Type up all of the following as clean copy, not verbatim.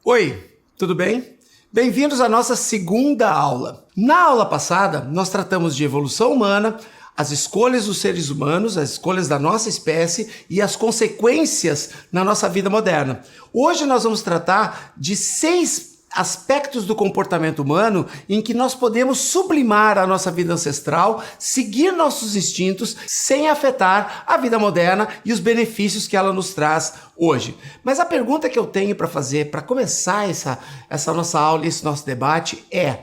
Oi, tudo bem? Bem-vindos à nossa segunda aula. Na aula passada, nós tratamos de evolução humana, as escolhas dos seres humanos, as escolhas da nossa espécie e as consequências na nossa vida moderna. Hoje nós vamos tratar de 6 aspectos do comportamento humano em que nós podemos sublimar a nossa vida ancestral, seguir nossos instintos sem afetar a vida moderna e os benefícios que ela nos traz hoje. Mas a pergunta que eu tenho para fazer, para começar essa nossa aula, esse nosso debate é: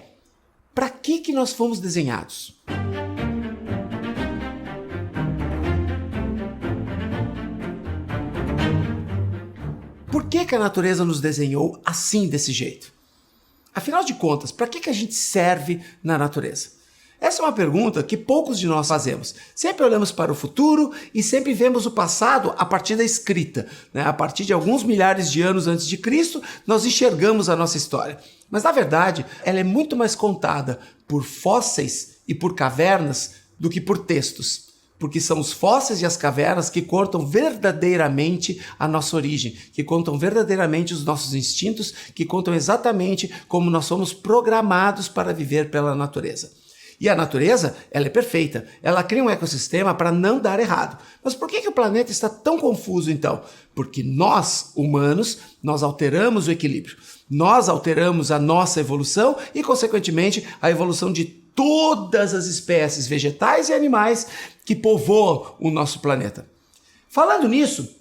para que nós fomos desenhados? Por que a natureza nos desenhou assim, desse jeito? Afinal de contas, para que a gente serve na natureza? Essa é uma pergunta que poucos de nós fazemos. Sempre olhamos para o futuro e sempre vemos o passado a partir da escrita, né? A partir de alguns milhares de anos antes de Cristo, nós enxergamos a nossa história. Mas, na verdade, ela é muito mais contada por fósseis e por cavernas do que por textos. Porque são os fósseis e as cavernas que contam verdadeiramente a nossa origem, que contam verdadeiramente os nossos instintos, que contam exatamente como nós somos programados para viver pela natureza. E a natureza, ela é perfeita, ela cria um ecossistema para não dar errado. Mas por que o planeta está tão confuso então? Porque nós, humanos, nós alteramos o equilíbrio. Nós alteramos a nossa evolução e, consequentemente, a evolução de todas as espécies vegetais e animais que povoam o nosso planeta. Falando nisso,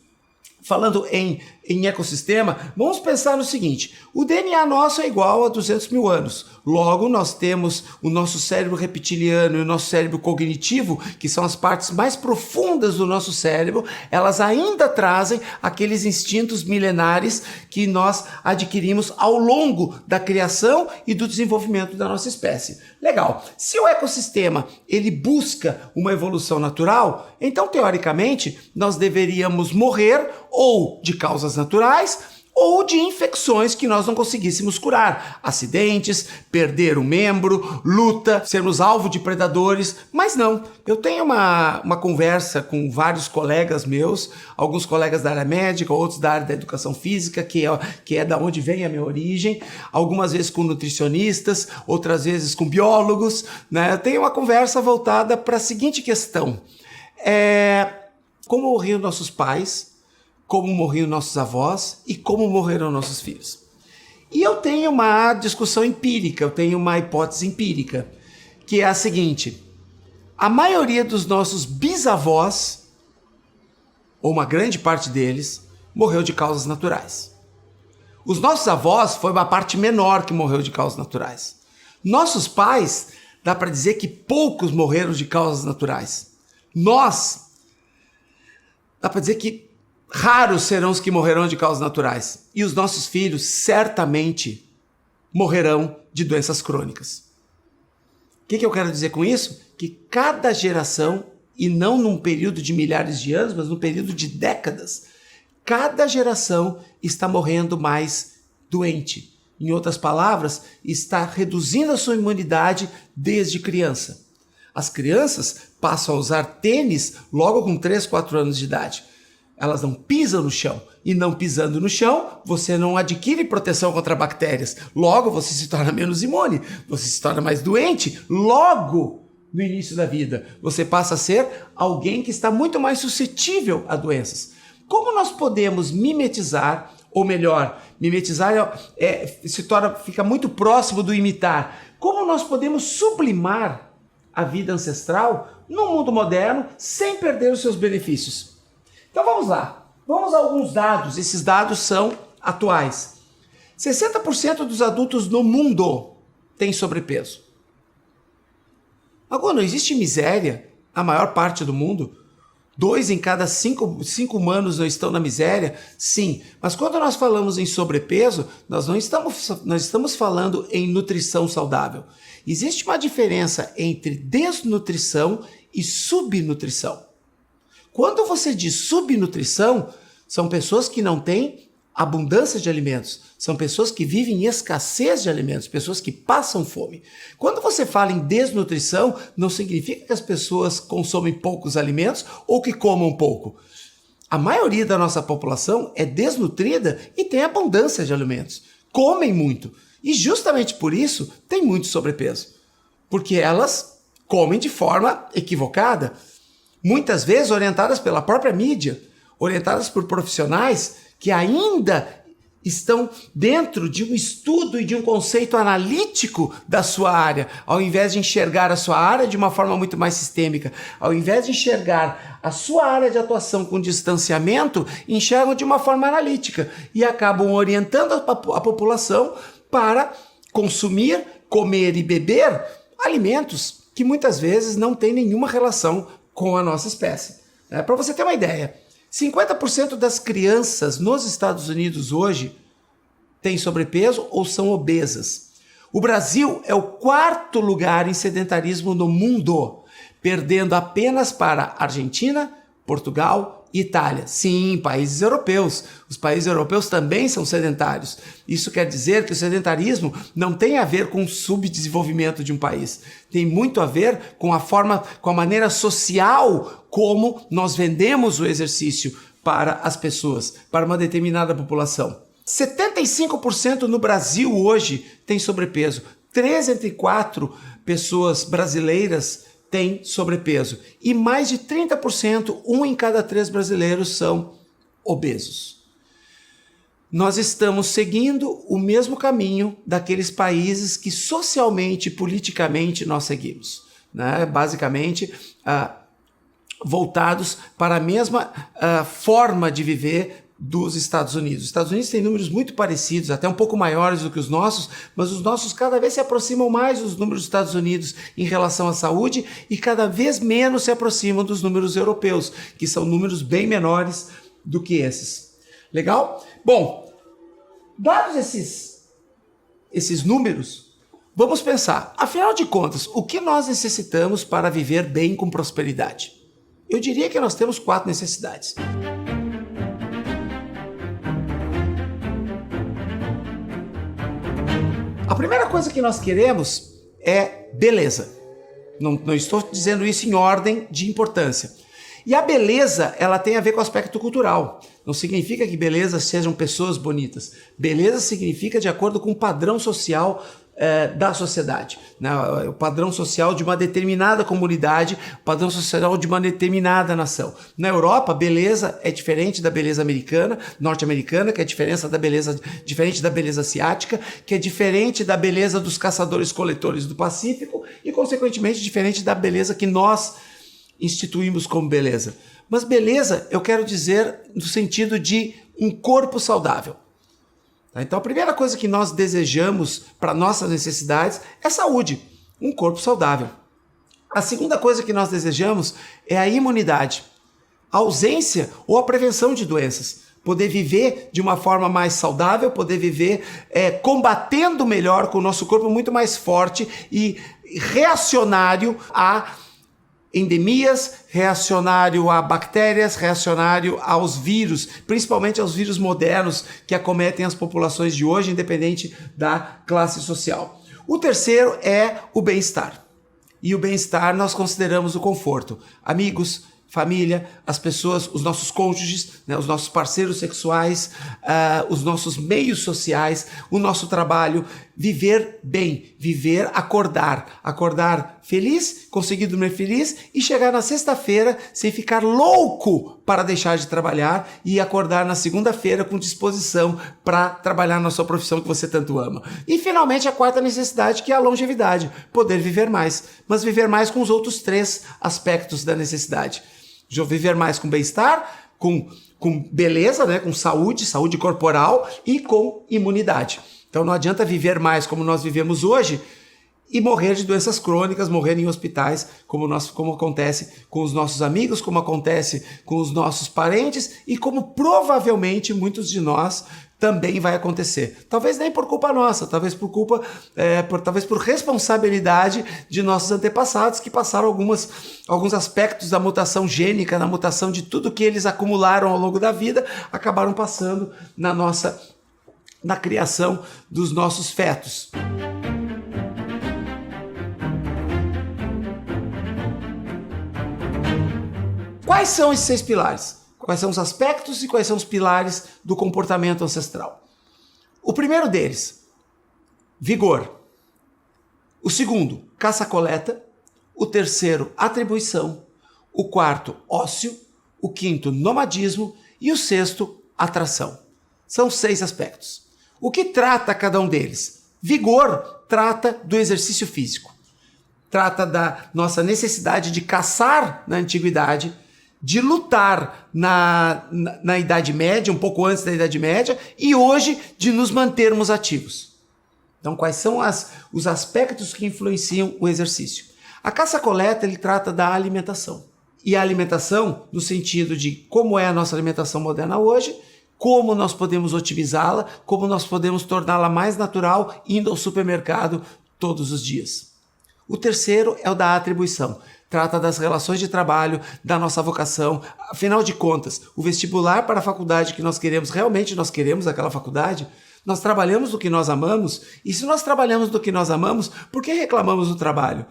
falando em ecossistema, vamos pensar no seguinte: o DNA nosso é igual a 200 mil anos. Logo, nós temos o nosso cérebro reptiliano e o nosso cérebro cognitivo, que são as partes mais profundas do nosso cérebro. Elas ainda trazem aqueles instintos milenares que nós adquirimos ao longo da criação e do desenvolvimento da nossa espécie. Legal. Se o ecossistema ele busca uma evolução natural, então, teoricamente, nós deveríamos morrer ou de causas naturais ou de infecções que nós não conseguíssemos curar. Acidentes, perder um membro, luta, sermos alvo de predadores. Mas não, eu tenho uma conversa com vários colegas meus, alguns colegas da área médica, outros da área da educação física, que é da onde vem a minha origem, algumas vezes com nutricionistas, outras vezes com biólogos, né? Eu tenho uma conversa voltada para a seguinte questão: como morriam nossos pais, como morriam nossos avós e como morreram nossos filhos. E eu tenho uma discussão empírica, eu tenho uma hipótese empírica, que é a seguinte: a maioria dos nossos bisavós, ou uma grande parte deles, morreu de causas naturais. Os nossos avós foi uma parte menor que morreu de causas naturais. Nossos pais, dá para dizer que poucos morreram de causas naturais. Nós, dá para dizer que raros serão os que morrerão de causas naturais. E os nossos filhos certamente morrerão de doenças crônicas. O que eu quero dizer com isso? Que cada geração, e não num período de milhares de anos, mas num período de décadas, cada geração está morrendo mais doente. Em outras palavras, está reduzindo a sua imunidade desde criança. As crianças passam a usar tênis logo com 3, 4 anos de idade. Elas não pisam no chão. E não pisando no chão, você não adquire proteção contra bactérias. Logo, você se torna menos imune. Você se torna mais doente. Logo, no início da vida, você passa a ser alguém que está muito mais suscetível a doenças. Como nós podemos mimetizar, ou melhor, mimetizar fica muito próximo do imitar. Como nós podemos sublimar a vida ancestral no mundo moderno sem perder os seus benefícios? Então vamos lá, vamos a alguns dados. Esses dados são atuais. 60% dos adultos no mundo têm sobrepeso. Agora, não existe miséria na maior parte do mundo? 2 em cada 5 humanos não estão na miséria? Sim, mas quando nós falamos em sobrepeso, nós estamos falando em nutrição saudável. Existe uma diferença entre desnutrição e subnutrição. Quando você diz subnutrição, são pessoas que não têm abundância de alimentos, são pessoas que vivem em escassez de alimentos, pessoas que passam fome. Quando você fala em desnutrição, não significa que as pessoas consomem poucos alimentos ou que comam pouco. A maioria da nossa população é desnutrida e tem abundância de alimentos. comem muito. E justamente por isso tem muito sobrepeso. Porque elas comem de forma equivocada. Muitas vezes orientadas pela própria mídia, orientadas por profissionais que ainda estão dentro de um estudo e de um conceito analítico da sua área, ao invés de enxergar a sua área de uma forma muito mais sistêmica, ao invés de enxergar a sua área de atuação com distanciamento, enxergam de uma forma analítica e acabam orientando a população para consumir, comer e beber alimentos que muitas vezes não têm nenhuma relação com a nossa espécie. Para você ter uma ideia, 50% das crianças nos Estados Unidos hoje têm sobrepeso ou são obesas. O Brasil é o 4º lugar em sedentarismo no mundo, perdendo apenas para Argentina, Portugal e Itália. Sim, países europeus. Os países europeus também são sedentários. Isso quer dizer que o sedentarismo não tem a ver com o subdesenvolvimento de um país. Tem muito a ver com a maneira social como nós vendemos o exercício para as pessoas, para uma determinada população. 75% no Brasil hoje tem sobrepeso. 3 entre 4 pessoas brasileiras têm sobrepeso. E mais de 30%, 1 em cada 3 brasileiros são obesos. Nós estamos seguindo o mesmo caminho daqueles países que socialmente e politicamente nós seguimos, né? Basicamente, voltados para a mesma forma de viver dos Estados Unidos. Os Estados Unidos têm números muito parecidos, até um pouco maiores do que os nossos, mas os nossos cada vez se aproximam mais dos números dos Estados Unidos em relação à saúde e cada vez menos se aproximam dos números europeus, que são números bem menores do que esses. Legal? Bom, dados esses números, vamos pensar, afinal de contas, o que nós necessitamos para viver bem com prosperidade? Eu diria que nós temos 4 necessidades. A primeira coisa que nós queremos é beleza. Não estou dizendo isso em ordem de importância. E a beleza, ela tem a ver com o aspecto cultural. Não significa que beleza sejam pessoas bonitas. Beleza significa de acordo com o padrão social da sociedade, né? O padrão social de uma determinada comunidade, o padrão social de uma determinada nação. Na Europa, beleza é diferente da beleza americana, norte-americana, que é diferente da beleza asiática, que é diferente da beleza dos caçadores-coletores do Pacífico e, consequentemente, diferente da beleza que nós instituímos como beleza. Mas beleza, eu quero dizer no sentido de um corpo saudável. Então a primeira coisa que nós desejamos para nossas necessidades é saúde, um corpo saudável. A segunda coisa que nós desejamos é a imunidade, a ausência ou a prevenção de doenças. Poder viver de uma forma mais saudável, poder viver combatendo melhor com o nosso corpo muito mais forte e reacionário a endemias, reacionário a bactérias, reacionário aos vírus, principalmente aos vírus modernos que acometem as populações de hoje, independente da classe social. O terceiro é o bem-estar. E o bem-estar nós consideramos o conforto. Amigos, família, as pessoas, os nossos cônjuges, né, os nossos parceiros sexuais, os nossos meios sociais, o nosso trabalho, viver bem, acordar feliz, conseguir dormir feliz e chegar na sexta-feira sem ficar louco para deixar de trabalhar e acordar na segunda-feira com disposição para trabalhar na sua profissão que você tanto ama. E finalmente a quarta necessidade, que é a longevidade, poder viver mais, mas viver mais com os outros 3 aspectos da necessidade. Viver mais com bem-estar, com beleza, né? Com saúde corporal e com imunidade. Então não adianta viver mais como nós vivemos hoje e morrer de doenças crônicas, morrer em hospitais, como acontece com os nossos amigos, como acontece com os nossos parentes e como provavelmente muitos de nós também vai acontecer. Talvez nem por culpa nossa, talvez por responsabilidade de nossos antepassados que passaram alguns aspectos da mutação gênica, da mutação de tudo que eles acumularam ao longo da vida, acabaram passando na criação dos nossos fetos. Quais são esses 6 pilares? Quais são os aspectos e quais são os pilares do comportamento ancestral? O primeiro deles, vigor. O segundo, caça-coleta. O terceiro, atribuição. O quarto, ócio. O quinto, nomadismo. E o sexto, atração. São 6 aspectos. O que trata cada um deles? Vigor trata do exercício físico. Trata da nossa necessidade de caçar na antiguidade, de lutar na Idade Média, um pouco antes da Idade Média, e hoje de nos mantermos ativos. Então, quais são os aspectos que influenciam o exercício? A caça-coleta, ele trata da alimentação. E a alimentação, no sentido de como é a nossa alimentação moderna hoje, como nós podemos otimizá-la, como nós podemos torná-la mais natural indo ao supermercado todos os dias. O terceiro é o da atribuição. Trata das relações de trabalho, da nossa vocação. Afinal de contas, o vestibular para a faculdade que nós queremos, realmente nós queremos aquela faculdade? Nós trabalhamos do que nós amamos? E se nós trabalhamos do que nós amamos, por que reclamamos do trabalho?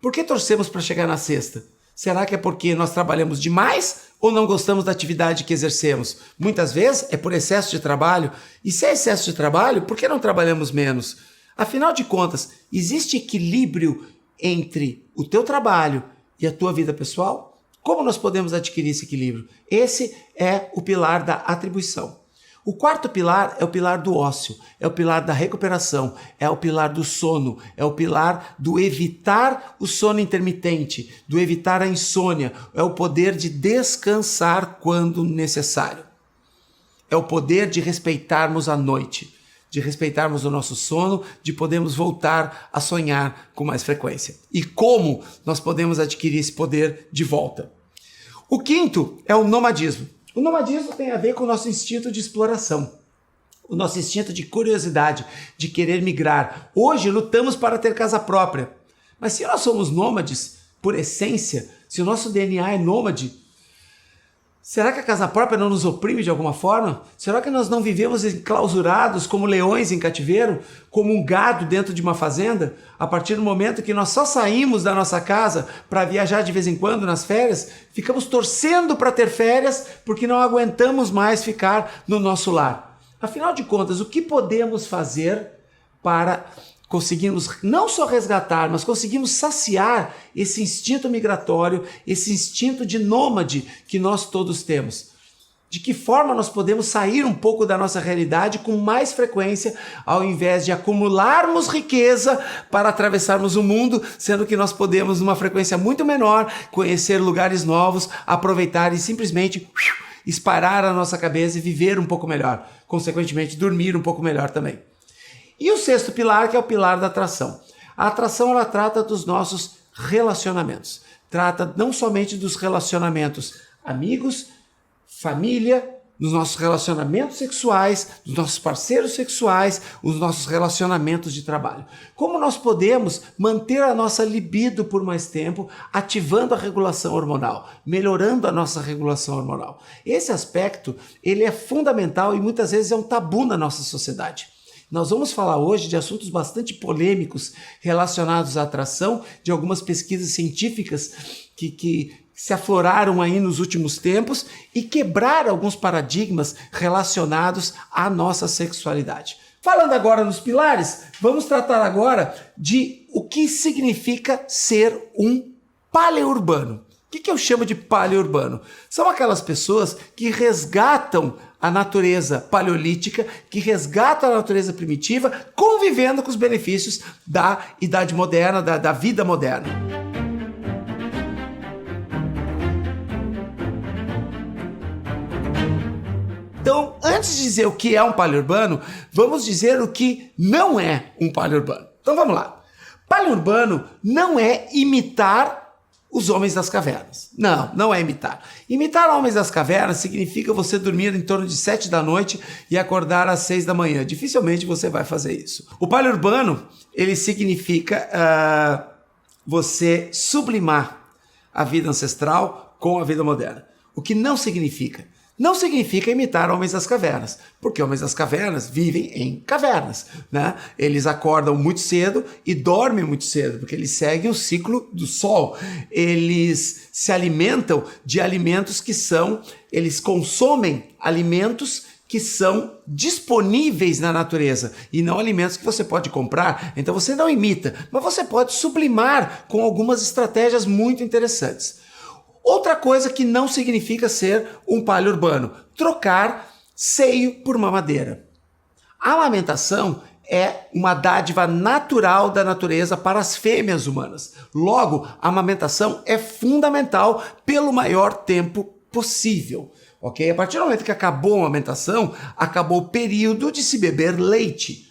Por que torcemos para chegar na sexta? Será que é porque nós trabalhamos demais ou não gostamos da atividade que exercemos? Muitas vezes é por excesso de trabalho. E se é excesso de trabalho, por que não trabalhamos menos? Afinal de contas, existe equilíbrio entre o teu trabalho e a tua vida pessoal? Como nós podemos adquirir esse equilíbrio? Esse é o pilar da atribuição. O quarto pilar é o pilar do ócio, é o pilar da recuperação, é o pilar do sono, é o pilar do evitar o sono intermitente, do evitar a insônia, é o poder de descansar quando necessário. É o poder de respeitarmos a noite, de respeitarmos o nosso sono, de podermos voltar a sonhar com mais frequência. E como nós podemos adquirir esse poder de volta? O quinto é o nomadismo. O nomadismo tem a ver com o nosso instinto de exploração, o nosso instinto de curiosidade, de querer migrar. Hoje lutamos para ter casa própria, mas se nós somos nômades por essência, se o nosso DNA é nômade, será que a casa própria não nos oprime de alguma forma? Será que nós não vivemos enclausurados como leões em cativeiro, como um gado dentro de uma fazenda? A partir do momento que nós só saímos da nossa casa para viajar de vez em quando nas férias, ficamos torcendo para ter férias porque não aguentamos mais ficar no nosso lar. Afinal de contas, o que podemos fazer para conseguirmos não só resgatar, mas conseguimos saciar esse instinto migratório, esse instinto de nômade que nós todos temos? De que forma nós podemos sair um pouco da nossa realidade com mais frequência, ao invés de acumularmos riqueza para atravessarmos o mundo, sendo que nós podemos, numa frequência muito menor, conhecer lugares novos, aproveitar e simplesmente esparar a nossa cabeça e viver um pouco melhor, consequentemente dormir um pouco melhor também. E o sexto pilar, que é o pilar da atração. A atração, ela trata dos nossos relacionamentos. Trata não somente dos relacionamentos amigos, família, dos nossos relacionamentos sexuais, dos nossos parceiros sexuais, os nossos relacionamentos de trabalho. Como nós podemos manter a nossa libido por mais tempo, ativando a regulação hormonal, melhorando a nossa regulação hormonal. Esse aspecto, ele é fundamental e muitas vezes é um tabu na nossa sociedade. Nós vamos falar hoje de assuntos bastante polêmicos relacionados à atração, de algumas pesquisas científicas que se afloraram aí nos últimos tempos e quebraram alguns paradigmas relacionados à nossa sexualidade. Falando agora nos pilares, vamos tratar agora de o que significa ser um paleurbano. O que eu chamo de paleurbano? São aquelas pessoas que resgatam a natureza paleolítica, que resgatam a natureza primitiva, convivendo com os benefícios da idade moderna, da vida moderna. Então, antes de dizer o que é um paleurbano, vamos dizer o que não é um paleurbano. Então vamos lá. Paleurbano não é imitar os homens das cavernas. Não é imitar. Imitar homens das cavernas significa você dormir em torno de 7 da noite e acordar às 6 da manhã. Dificilmente você vai fazer isso. O paleurbano, ele significa você sublimar a vida ancestral com a vida moderna. O que não significa imitar homens das cavernas, porque homens das cavernas vivem em cavernas, né? Eles acordam muito cedo e dormem muito cedo, porque eles seguem o ciclo do sol. Eles se alimentam de alimentos eles consomem alimentos que são disponíveis na natureza e não alimentos que você pode comprar. Então você não imita, mas você pode sublimar com algumas estratégias muito interessantes. Outra coisa que não significa ser um paleo-urbano: trocar seio por mamadeira. A amamentação é uma dádiva natural da natureza para as fêmeas humanas. Logo, a amamentação é fundamental pelo maior tempo possível. Ok? A partir do momento que acabou a amamentação, acabou o período de se beber leite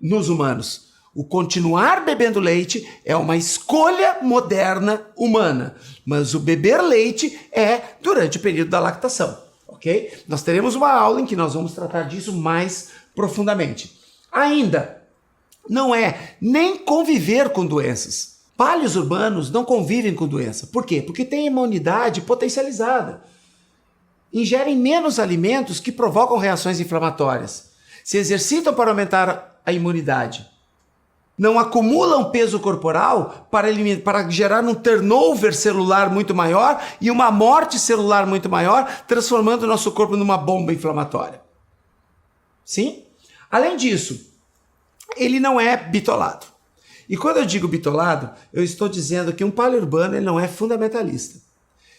nos humanos. O continuar bebendo leite é uma escolha moderna humana, mas o beber leite é durante o período da lactação. Ok? Nós teremos uma aula em que nós vamos tratar disso mais profundamente. Ainda não é nem conviver com doenças. Paleos urbanos não convivem com doença. Por quê? Porque têm imunidade potencializada. Ingerem menos alimentos que provocam reações inflamatórias. Se exercitam para aumentar a imunidade. Não acumulam peso corporal para gerar um turnover celular muito maior e uma morte celular muito maior, transformando o nosso corpo numa bomba inflamatória. Sim? Além disso, ele não é bitolado. E quando eu digo bitolado, eu estou dizendo que um paleo-urbano ele não é fundamentalista.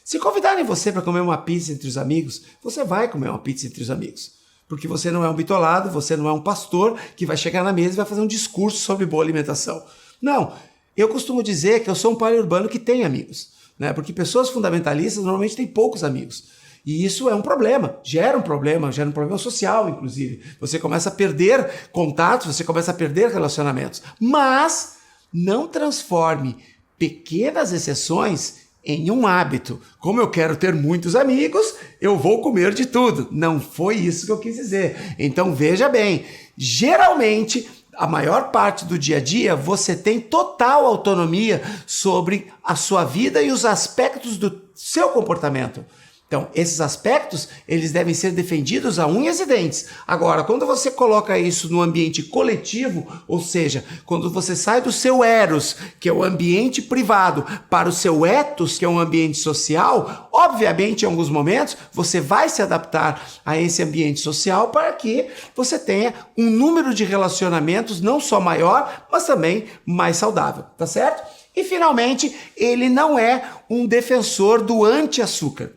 Se convidarem você para comer uma pizza entre os amigos, você vai comer uma pizza entre os amigos. Porque você não é um bitolado, você não é um pastor que vai chegar na mesa e vai fazer um discurso sobre boa alimentação. Não, eu costumo dizer que eu sou um paleo-urbano que tem amigos, né? Porque pessoas fundamentalistas normalmente têm poucos amigos. E isso é um problema, gera um problema social, inclusive. Você começa a perder contatos, você começa a perder relacionamentos. Mas não transforme pequenas exceções em um hábito. Como eu quero ter muitos amigos, eu vou comer de tudo. Não foi isso que eu quis dizer. Então veja bem, geralmente a maior parte do dia a dia você tem total autonomia sobre a sua vida e os aspectos do seu comportamento. Então, esses aspectos, eles devem ser defendidos a unhas e dentes. Agora, quando você coloca isso no ambiente coletivo, ou seja, quando você sai do seu eros, que é o ambiente privado, para o seu ethos, que é um ambiente social, obviamente, em alguns momentos, você vai se adaptar a esse ambiente social para que você tenha um número de relacionamentos não só maior, mas também mais saudável, tá certo? E, finalmente, ele não é um defensor do anti-açúcar.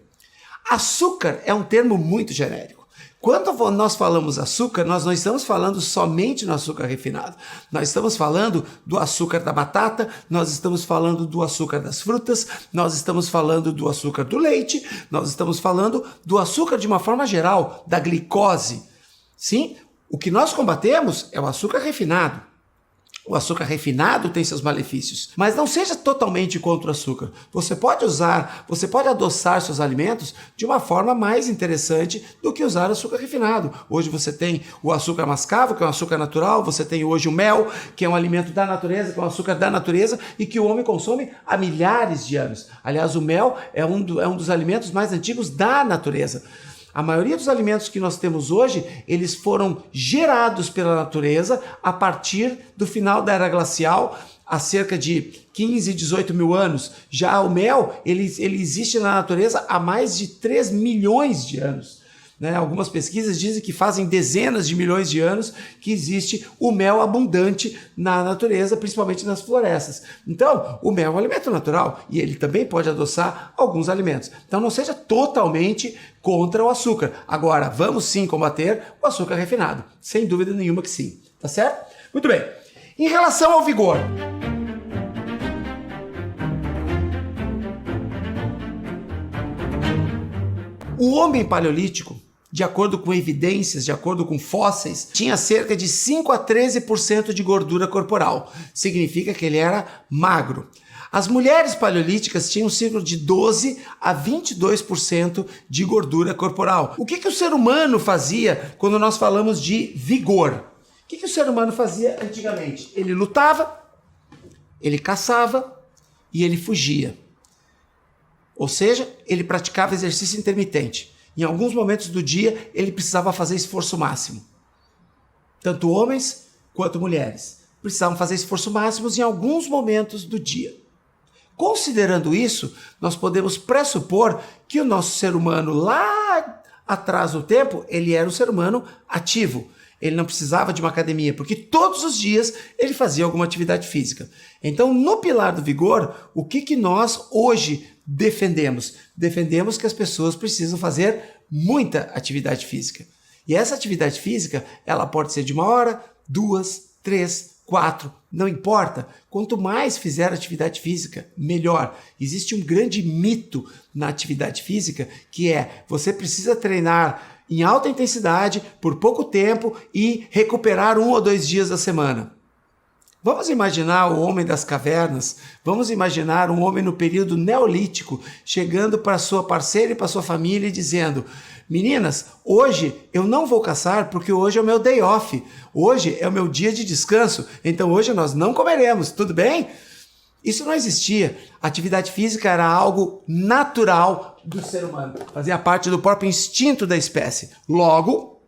Açúcar é um termo muito genérico. Quando nós falamos açúcar, nós não estamos falando somente no açúcar refinado. Nós estamos falando do açúcar da batata, nós estamos falando do açúcar das frutas, nós estamos falando do açúcar do leite, nós estamos falando do açúcar de uma forma geral, da glicose. Sim, o que nós combatemos é o açúcar refinado. O açúcar refinado tem seus malefícios, mas não seja totalmente contra o açúcar. Você pode adoçar seus alimentos de uma forma mais interessante do que usar açúcar refinado. Hoje você tem o açúcar mascavo, que é um açúcar natural, você tem hoje o mel, que é um alimento da natureza, que é um açúcar da natureza e que o homem consome há milhares de anos. Aliás, o mel é um dos alimentos mais antigos da natureza. A maioria dos alimentos que nós temos hoje, eles foram gerados pela natureza a partir do final da era glacial, há cerca de 15, 18 mil anos. Já o mel, ele existe na natureza há mais de 3 milhões de anos. Né? Algumas pesquisas dizem que fazem dezenas de milhões de anos que existe o mel abundante na natureza, principalmente nas florestas. Então, o mel é um alimento natural e ele também pode adoçar alguns alimentos. Então, não seja totalmente contra o açúcar. Agora, vamos sim combater o açúcar refinado. Sem dúvida nenhuma que sim. Tá certo? Muito bem. Em relação ao vigor, o homem paleolítico, de acordo com evidências, de acordo com fósseis, tinha cerca de 5 a 13% de gordura corporal. Significa que ele era magro. As mulheres paleolíticas tinham cerca de 12 a 22% de gordura corporal. O que o ser humano fazia quando nós falamos de vigor? O que o ser humano fazia antigamente? Ele lutava, ele caçava e ele fugia. Ou seja, ele praticava exercício intermitente. Em alguns momentos do dia, ele precisava fazer esforço máximo. Tanto homens quanto mulheres precisavam fazer esforço máximo em alguns momentos do dia. Considerando isso, nós podemos pressupor que o nosso ser humano lá Atrás do tempo, ele era um ser humano ativo. Ele não precisava de uma academia, porque todos os dias ele fazia alguma atividade física. Então, no pilar do vigor, o que nós hoje defendemos? Defendemos que as pessoas precisam fazer muita atividade física. E essa atividade física, ela pode ser de 1 hora, 2, 3, 4, não importa. Quanto mais fizer atividade física, melhor. Existe um grande mito na atividade física, que é você precisa treinar em alta intensidade, por pouco tempo e recuperar 1 ou 2 dias da semana. Vamos imaginar o homem das cavernas, vamos imaginar um homem no período neolítico, chegando para sua parceira e para sua família e dizendo: meninas, hoje eu não vou caçar porque hoje é o meu day off, hoje é o meu dia de descanso, então hoje nós não comeremos, tudo bem? Isso não existia. A atividade física era algo natural do ser humano. Fazia parte do próprio instinto da espécie. Logo,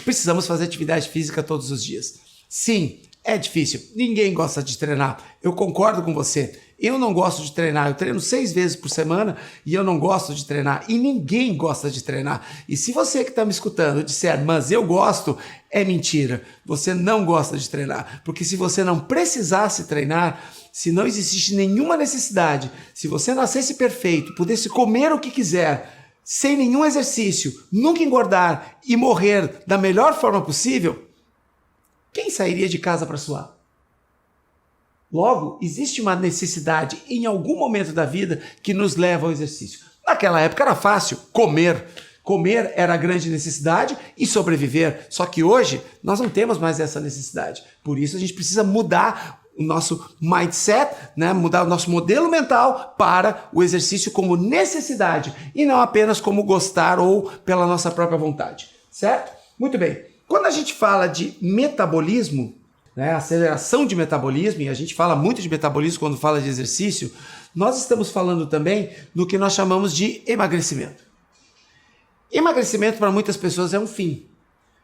precisamos fazer atividade física todos os dias. Sim, é difícil. Ninguém gosta de treinar. Eu concordo com você. Eu não gosto de treinar. Eu treino 6 vezes por semana e eu não gosto de treinar. E ninguém gosta de treinar. E se você que está me escutando disser, mas eu gosto, é mentira. Você não gosta de treinar. Porque se você não precisasse treinar, se não existisse nenhuma necessidade, se você nascesse perfeito, pudesse comer o que quiser, sem nenhum exercício, nunca engordar e morrer da melhor forma possível, quem sairia de casa para suar? Logo, existe uma necessidade em algum momento da vida que nos leva ao exercício. Naquela época era fácil, comer. Comer era a grande necessidade e sobreviver. Só que hoje nós não temos mais essa necessidade. Por isso a gente precisa mudar o nosso mindset, né? Mudar o nosso modelo mental para o exercício como necessidade e não apenas como gostar ou pela nossa própria vontade, certo? Muito bem. Quando a gente fala de metabolismo, né, aceleração de metabolismo, e a gente fala muito de metabolismo quando fala de exercício, nós estamos falando também do que nós chamamos de emagrecimento. Emagrecimento para muitas pessoas é um fim,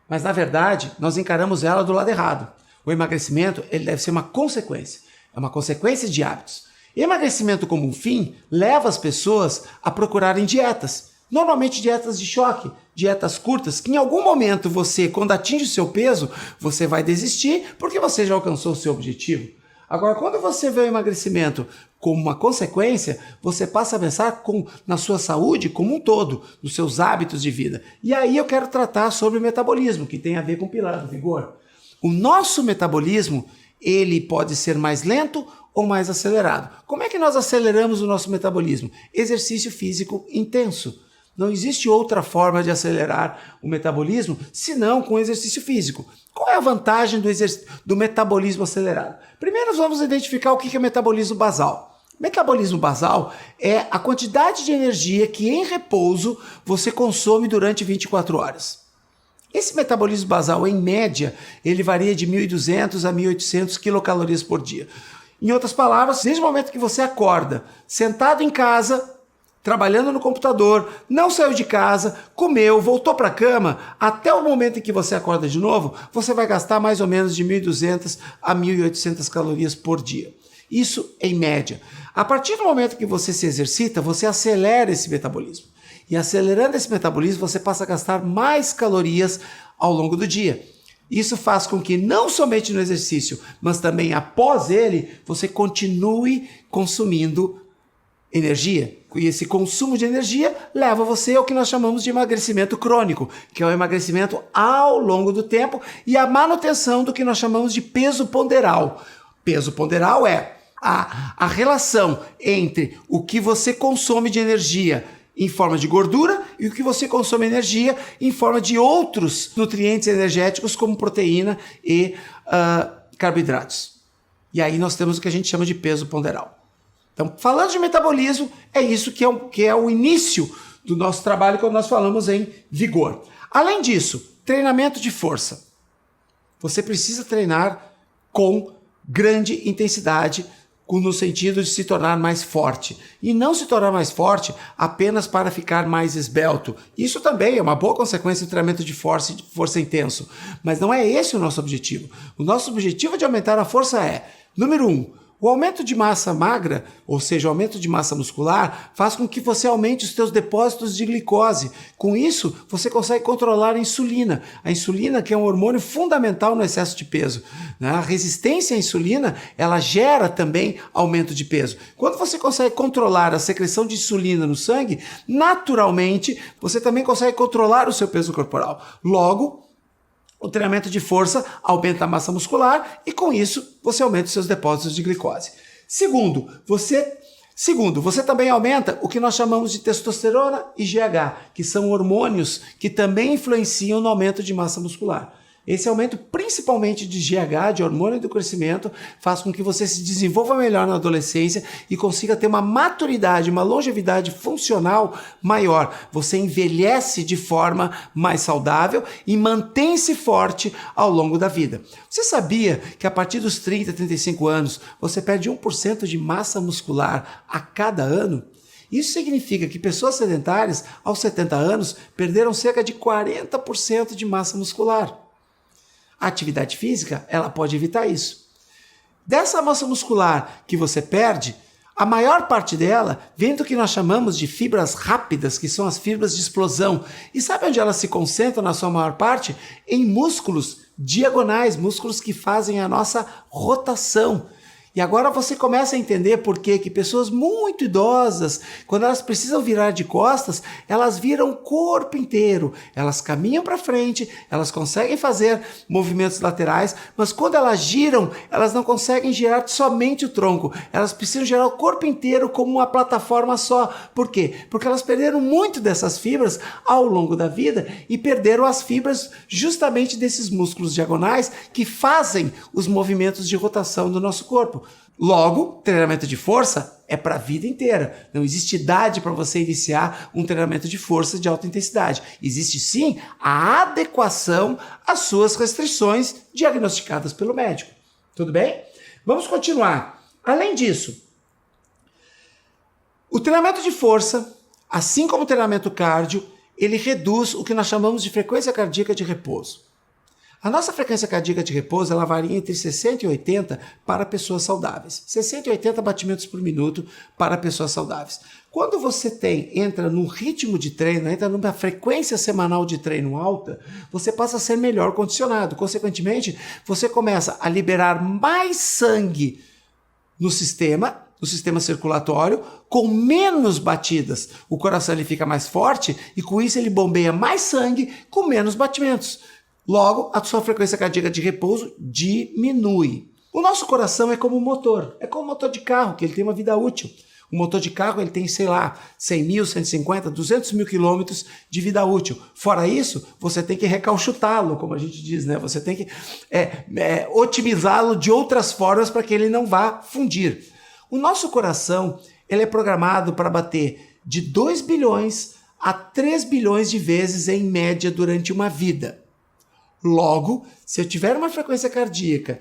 mas na verdade nós encaramos ela do lado errado. O emagrecimento ele deve ser uma consequência, é uma consequência de hábitos. Emagrecimento como um fim leva as pessoas a procurarem dietas, normalmente dietas de choque, dietas curtas, que em algum momento você, quando atinge o seu peso, você vai desistir porque você já alcançou o seu objetivo. Agora, quando você vê o emagrecimento como uma consequência, você passa a pensar na sua saúde como um todo, nos seus hábitos de vida. E aí eu quero tratar sobre o metabolismo, que tem a ver com o pilar do vigor. O nosso metabolismo, ele pode ser mais lento ou mais acelerado. Como é que nós aceleramos o nosso metabolismo? Exercício físico intenso. Não existe outra forma de acelerar o metabolismo senão com exercício físico. Qual é a vantagem do metabolismo acelerado? Primeiro nós vamos identificar o que é metabolismo basal. Metabolismo basal é a quantidade de energia que em repouso você consome durante 24 horas. Esse metabolismo basal, em média, ele varia de 1.200 a 1.800 quilocalorias por dia. Em outras palavras, desde o momento que você acorda, sentado em casa, trabalhando no computador, não saiu de casa, comeu, voltou para a cama, até o momento em que você acorda de novo, você vai gastar mais ou menos de 1.200 a 1.800 calorias por dia. Isso em média. A partir do momento que você se exercita, você acelera esse metabolismo. E acelerando esse metabolismo, você passa a gastar mais calorias ao longo do dia. Isso faz com que não somente no exercício, mas também após ele, você continue consumindo energia. E esse consumo de energia leva você ao que nós chamamos de emagrecimento crônico, que é o emagrecimento ao longo do tempo e a manutenção do que nós chamamos de peso ponderal. Peso ponderal é a relação entre o que você consome de energia em forma de gordura e o que você consome energia em forma de outros nutrientes energéticos como proteína e carboidratos. E aí nós temos o que a gente chama de peso ponderal. Então, falando de metabolismo, é isso que é o início do nosso trabalho quando nós falamos em vigor. Além disso, treinamento de força. Você precisa treinar com grande intensidade, no sentido de se tornar mais forte. E não se tornar mais forte apenas para ficar mais esbelto. Isso também é uma boa consequência do treinamento de força intenso. Mas não é esse o nosso objetivo. O nosso objetivo de aumentar a força é, número 1, O aumento de massa magra, ou seja, o aumento de massa muscular, faz com que você aumente os seus depósitos de glicose. Com isso, você consegue controlar a insulina. A insulina, que é um hormônio fundamental no excesso de peso. A resistência à insulina, ela gera também aumento de peso. Quando você consegue controlar a secreção de insulina no sangue, naturalmente, você também consegue controlar o seu peso corporal. Logo, o treinamento de força aumenta a massa muscular e, com isso, você aumenta os seus depósitos de glicose. Segundo, você também aumenta o que nós chamamos de testosterona e GH, que são hormônios que também influenciam no aumento de massa muscular. Esse aumento, principalmente de GH, de hormônio do crescimento, faz com que você se desenvolva melhor na adolescência e consiga ter uma maturidade, uma longevidade funcional maior. Você envelhece de forma mais saudável e mantém-se forte ao longo da vida. Você sabia que a partir dos 30, 35 anos, você perde 1% de massa muscular a cada ano? Isso significa que pessoas sedentárias, aos 70 anos, perderam cerca de 40% de massa muscular. A atividade física, ela pode evitar isso. Dessa massa muscular que você perde, a maior parte dela vem do que nós chamamos de fibras rápidas, que são as fibras de explosão. E sabe onde elas se concentram na sua maior parte? Em músculos diagonais, músculos que fazem a nossa rotação. E agora você começa a entender por que pessoas muito idosas, quando elas precisam virar de costas, elas viram o corpo inteiro. Elas caminham para frente, elas conseguem fazer movimentos laterais, mas quando elas giram, elas não conseguem girar somente o tronco. Elas precisam girar o corpo inteiro como uma plataforma só. Por quê? Porque elas perderam muito dessas fibras ao longo da vida e perderam as fibras justamente desses músculos diagonais que fazem os movimentos de rotação do nosso corpo. Logo, treinamento de força é para a vida inteira. Não existe idade para você iniciar um treinamento de força de alta intensidade. Existe sim a adequação às suas restrições diagnosticadas pelo médico. Tudo bem? Vamos continuar. Além disso, o treinamento de força, assim como o treinamento cardio, ele reduz o que nós chamamos de frequência cardíaca de repouso. A nossa frequência cardíaca de repouso ela varia entre 60 e 80 para pessoas saudáveis. 60 e 80 batimentos por minuto para pessoas saudáveis. Quando você entra num ritmo de treino, entra numa frequência semanal de treino alta, você passa a ser melhor condicionado. Consequentemente, você começa a liberar mais sangue no sistema circulatório, com menos batidas. O coração ele fica mais forte e com isso ele bombeia mais sangue com menos batimentos. Logo, a sua frequência cardíaca de repouso diminui. O nosso coração é como um motor. É como um motor de carro, que ele tem uma vida útil. O motor de carro ele tem, 100 mil, 150, 200 mil quilômetros de vida útil. Fora isso, você tem que recauchutá-lo, como a gente diz, né? Você tem que otimizá-lo de outras formas para que ele não vá fundir. O nosso coração ele é programado para bater de 2 bilhões a 3 bilhões de vezes em média durante uma vida. Logo, se eu tiver uma frequência cardíaca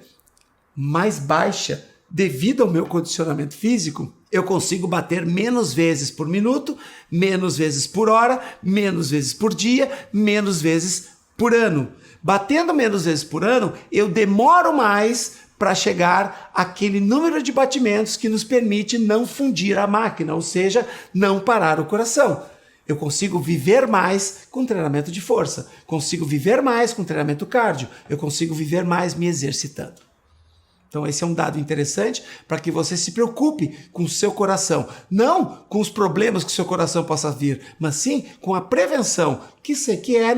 mais baixa devido ao meu condicionamento físico, eu consigo bater menos vezes por minuto, menos vezes por hora, menos vezes por dia, menos vezes por ano. Batendo menos vezes por ano, eu demoro mais para chegar àquele número de batimentos que nos permite não fundir a máquina, ou seja, não parar o coração. Eu consigo viver mais com treinamento de força, consigo viver mais com treinamento cardio, eu consigo viver mais me exercitando. Então esse é um dado interessante para que você se preocupe com o seu coração. Não com os problemas que o seu coração possa vir, mas sim com a prevenção, que é,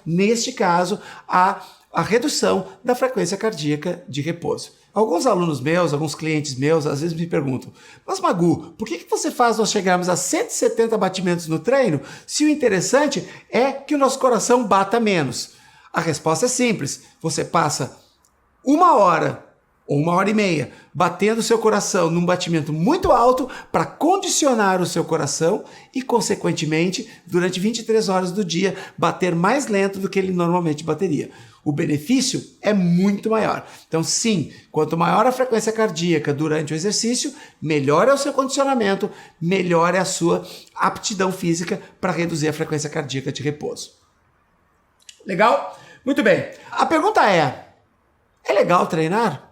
neste caso, a redução da frequência cardíaca de repouso. Alguns alunos meus, alguns clientes meus, às vezes me perguntam, mas Magu, por que você faz nós chegarmos a 170 batimentos no treino se o interessante é que o nosso coração bata menos? A resposta é simples, você passa 1 hora ou 1h30 batendo o seu coração num batimento muito alto para condicionar o seu coração e, consequentemente, durante 23 horas do dia, bater mais lento do que ele normalmente bateria. O benefício é muito maior. Então, sim, quanto maior a frequência cardíaca durante o exercício, melhor é o seu condicionamento, melhor é a sua aptidão física para reduzir a frequência cardíaca de repouso. Legal? Muito bem. A pergunta é legal treinar?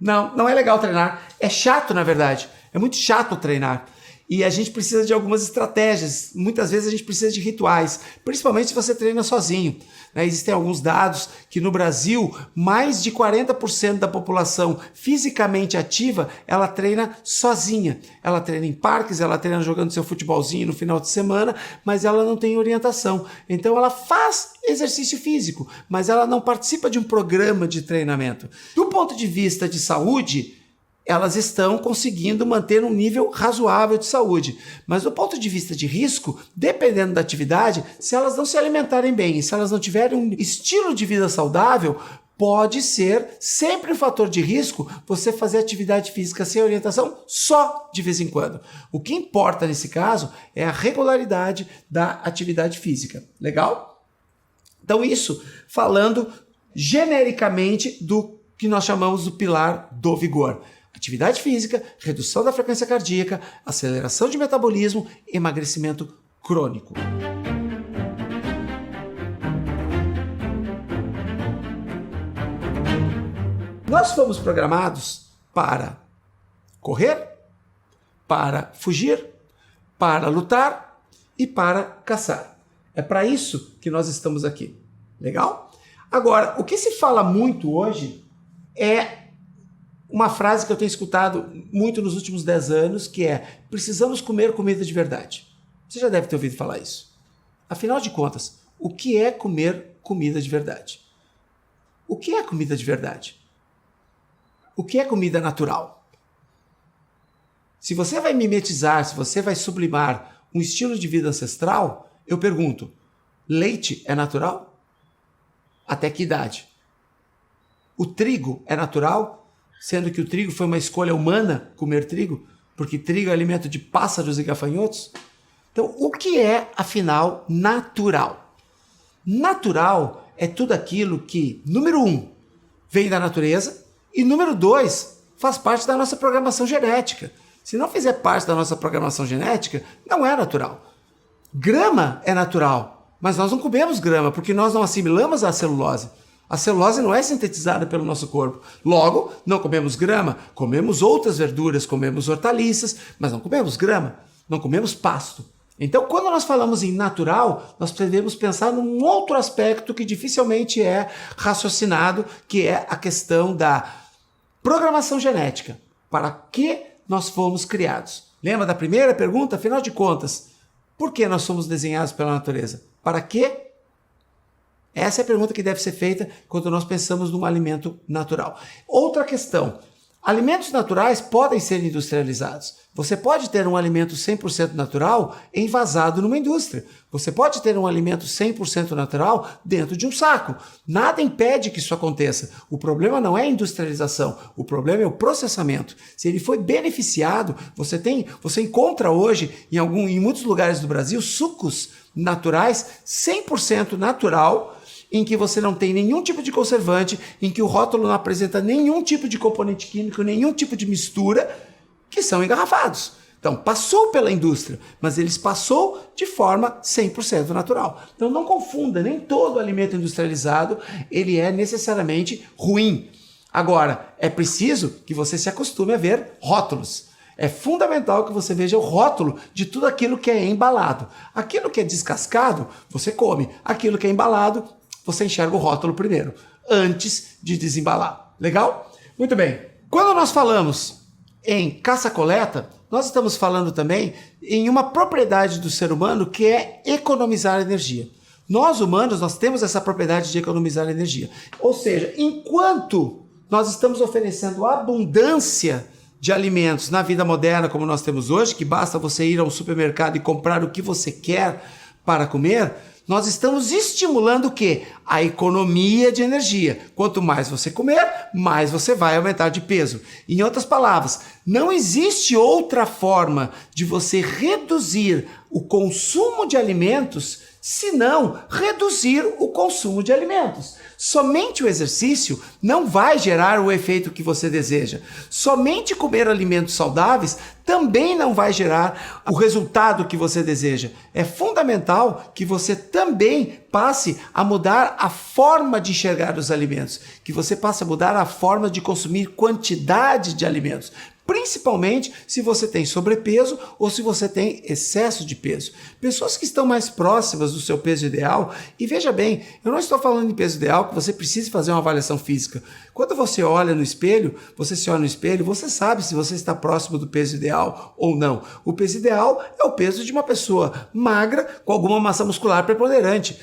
Não é legal treinar. É chato, na verdade. É muito chato treinar. E a gente precisa de algumas estratégias. Muitas vezes a gente precisa de rituais, principalmente se você treina sozinho. Existem alguns dados que no Brasil, mais de 40% da população fisicamente ativa, ela treina sozinha. Ela treina em parques, ela treina jogando seu futebolzinho no final de semana, mas ela não tem orientação. Então ela faz exercício físico, mas ela não participa de um programa de treinamento. Do ponto de vista de saúde, elas estão conseguindo manter um nível razoável de saúde. Mas do ponto de vista de risco, dependendo da atividade, se elas não se alimentarem bem, se elas não tiverem um estilo de vida saudável, pode ser sempre um fator de risco você fazer atividade física sem orientação só de vez em quando. O que importa nesse caso é a regularidade da atividade física. Legal? Então isso falando genericamente do que nós chamamos do pilar do vigor. Atividade física, redução da frequência cardíaca, aceleração de metabolismo, emagrecimento crônico. Nós fomos programados para correr, para fugir, para lutar e para caçar. É para isso que nós estamos aqui. Legal? Agora, o que se fala muito hoje é uma frase que eu tenho escutado muito nos últimos 10 anos, que é: precisamos comer comida de verdade. Você já deve ter ouvido falar isso. Afinal de contas, o que é comer comida de verdade? O que é comida de verdade? O que é comida natural? Se você vai mimetizar, se você vai sublimar um estilo de vida ancestral, eu pergunto: leite é natural? Até que idade? O trigo é natural? Sendo que o trigo foi uma escolha humana comer trigo, porque trigo é alimento de pássaros e gafanhotos. Então, o que é, afinal, natural? Natural é tudo aquilo que, número 1, vem da natureza e, número 2, faz parte da nossa programação genética. Se não fizer parte da nossa programação genética, não é natural. Grama é natural, mas nós não comemos grama porque nós não assimilamos a celulose. A celulose não é sintetizada pelo nosso corpo. Logo, não comemos grama, comemos outras verduras, comemos hortaliças, mas não comemos grama, não comemos pasto. Então, quando nós falamos em natural, nós devemos pensar num outro aspecto que dificilmente é raciocinado, que é a questão da programação genética. Para que nós fomos criados? Lembra da primeira pergunta? Afinal de contas, por que nós somos desenhados pela natureza? Para quê? Essa é a pergunta que deve ser feita quando nós pensamos num alimento natural. Outra questão: alimentos naturais podem ser industrializados. Você pode ter um alimento 100% natural envasado numa indústria. Você pode ter um alimento 100% natural dentro de um saco. Nada impede que isso aconteça. O problema não é a industrialização, o problema é o processamento. Se ele foi beneficiado, você encontra hoje em muitos lugares do Brasil sucos naturais 100% natural, em que você não tem nenhum tipo de conservante, em que o rótulo não apresenta nenhum tipo de componente químico, nenhum tipo de mistura, que são engarrafados. Então, passou pela indústria, mas eles passou de forma 100% natural. Então, não confunda, nem todo alimento industrializado ele é necessariamente ruim. Agora, é preciso que você se acostume a ver rótulos. É fundamental que você veja o rótulo de tudo aquilo que é embalado. Aquilo que é descascado, você come. Aquilo que é embalado, você enxerga o rótulo primeiro, antes de desembalar. Legal? Muito bem. Quando nós falamos em caça-coleta, nós estamos falando também em uma propriedade do ser humano que é economizar energia. Nós humanos, nós temos essa propriedade de economizar energia. Ou seja, enquanto nós estamos oferecendo abundância de alimentos na vida moderna como nós temos hoje, que basta você ir ao supermercado e comprar o que você quer para comer, nós estamos estimulando o quê? A economia de energia. Quanto mais você comer, mais você vai aumentar de peso. Em outras palavras, não existe outra forma de você reduzir o consumo de alimentos senão reduzir o consumo de alimentos. Somente o exercício não vai gerar o efeito que você deseja. Somente comer alimentos saudáveis também não vai gerar o resultado que você deseja. É fundamental que você também passe a mudar a forma de enxergar os alimentos, que você passe a mudar a forma de consumir quantidade de alimentos. Principalmente se você tem sobrepeso ou se você tem excesso de peso. Pessoas que estão mais próximas do seu peso ideal, e veja bem, eu não estou falando em peso ideal que você precise fazer uma avaliação física. Quando você olha no espelho, você se olha no espelho, você sabe se você está próximo do peso ideal ou não. O peso ideal é o peso de uma pessoa magra com alguma massa muscular preponderante.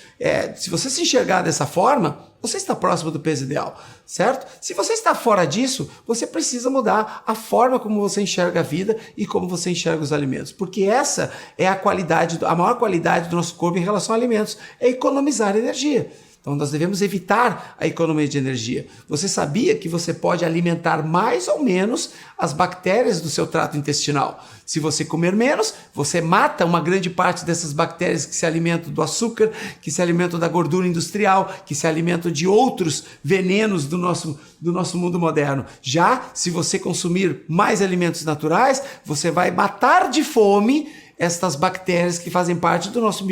Se você se enxergar dessa forma, você está próximo do peso ideal, certo? Se você está fora disso, você precisa mudar a forma como você enxerga a vida e como você enxerga os alimentos, porque essa é a maior qualidade do nosso corpo em relação a alimentos, é economizar energia. Então nós devemos evitar a economia de energia. Você sabia que você pode alimentar mais ou menos as bactérias do seu trato intestinal? Se você comer menos, você mata uma grande parte dessas bactérias que se alimentam do açúcar, que se alimentam da gordura industrial, que se alimentam de outros venenos do nosso mundo moderno. Já se você consumir mais alimentos naturais, você vai matar de fome estas bactérias que fazem parte do nosso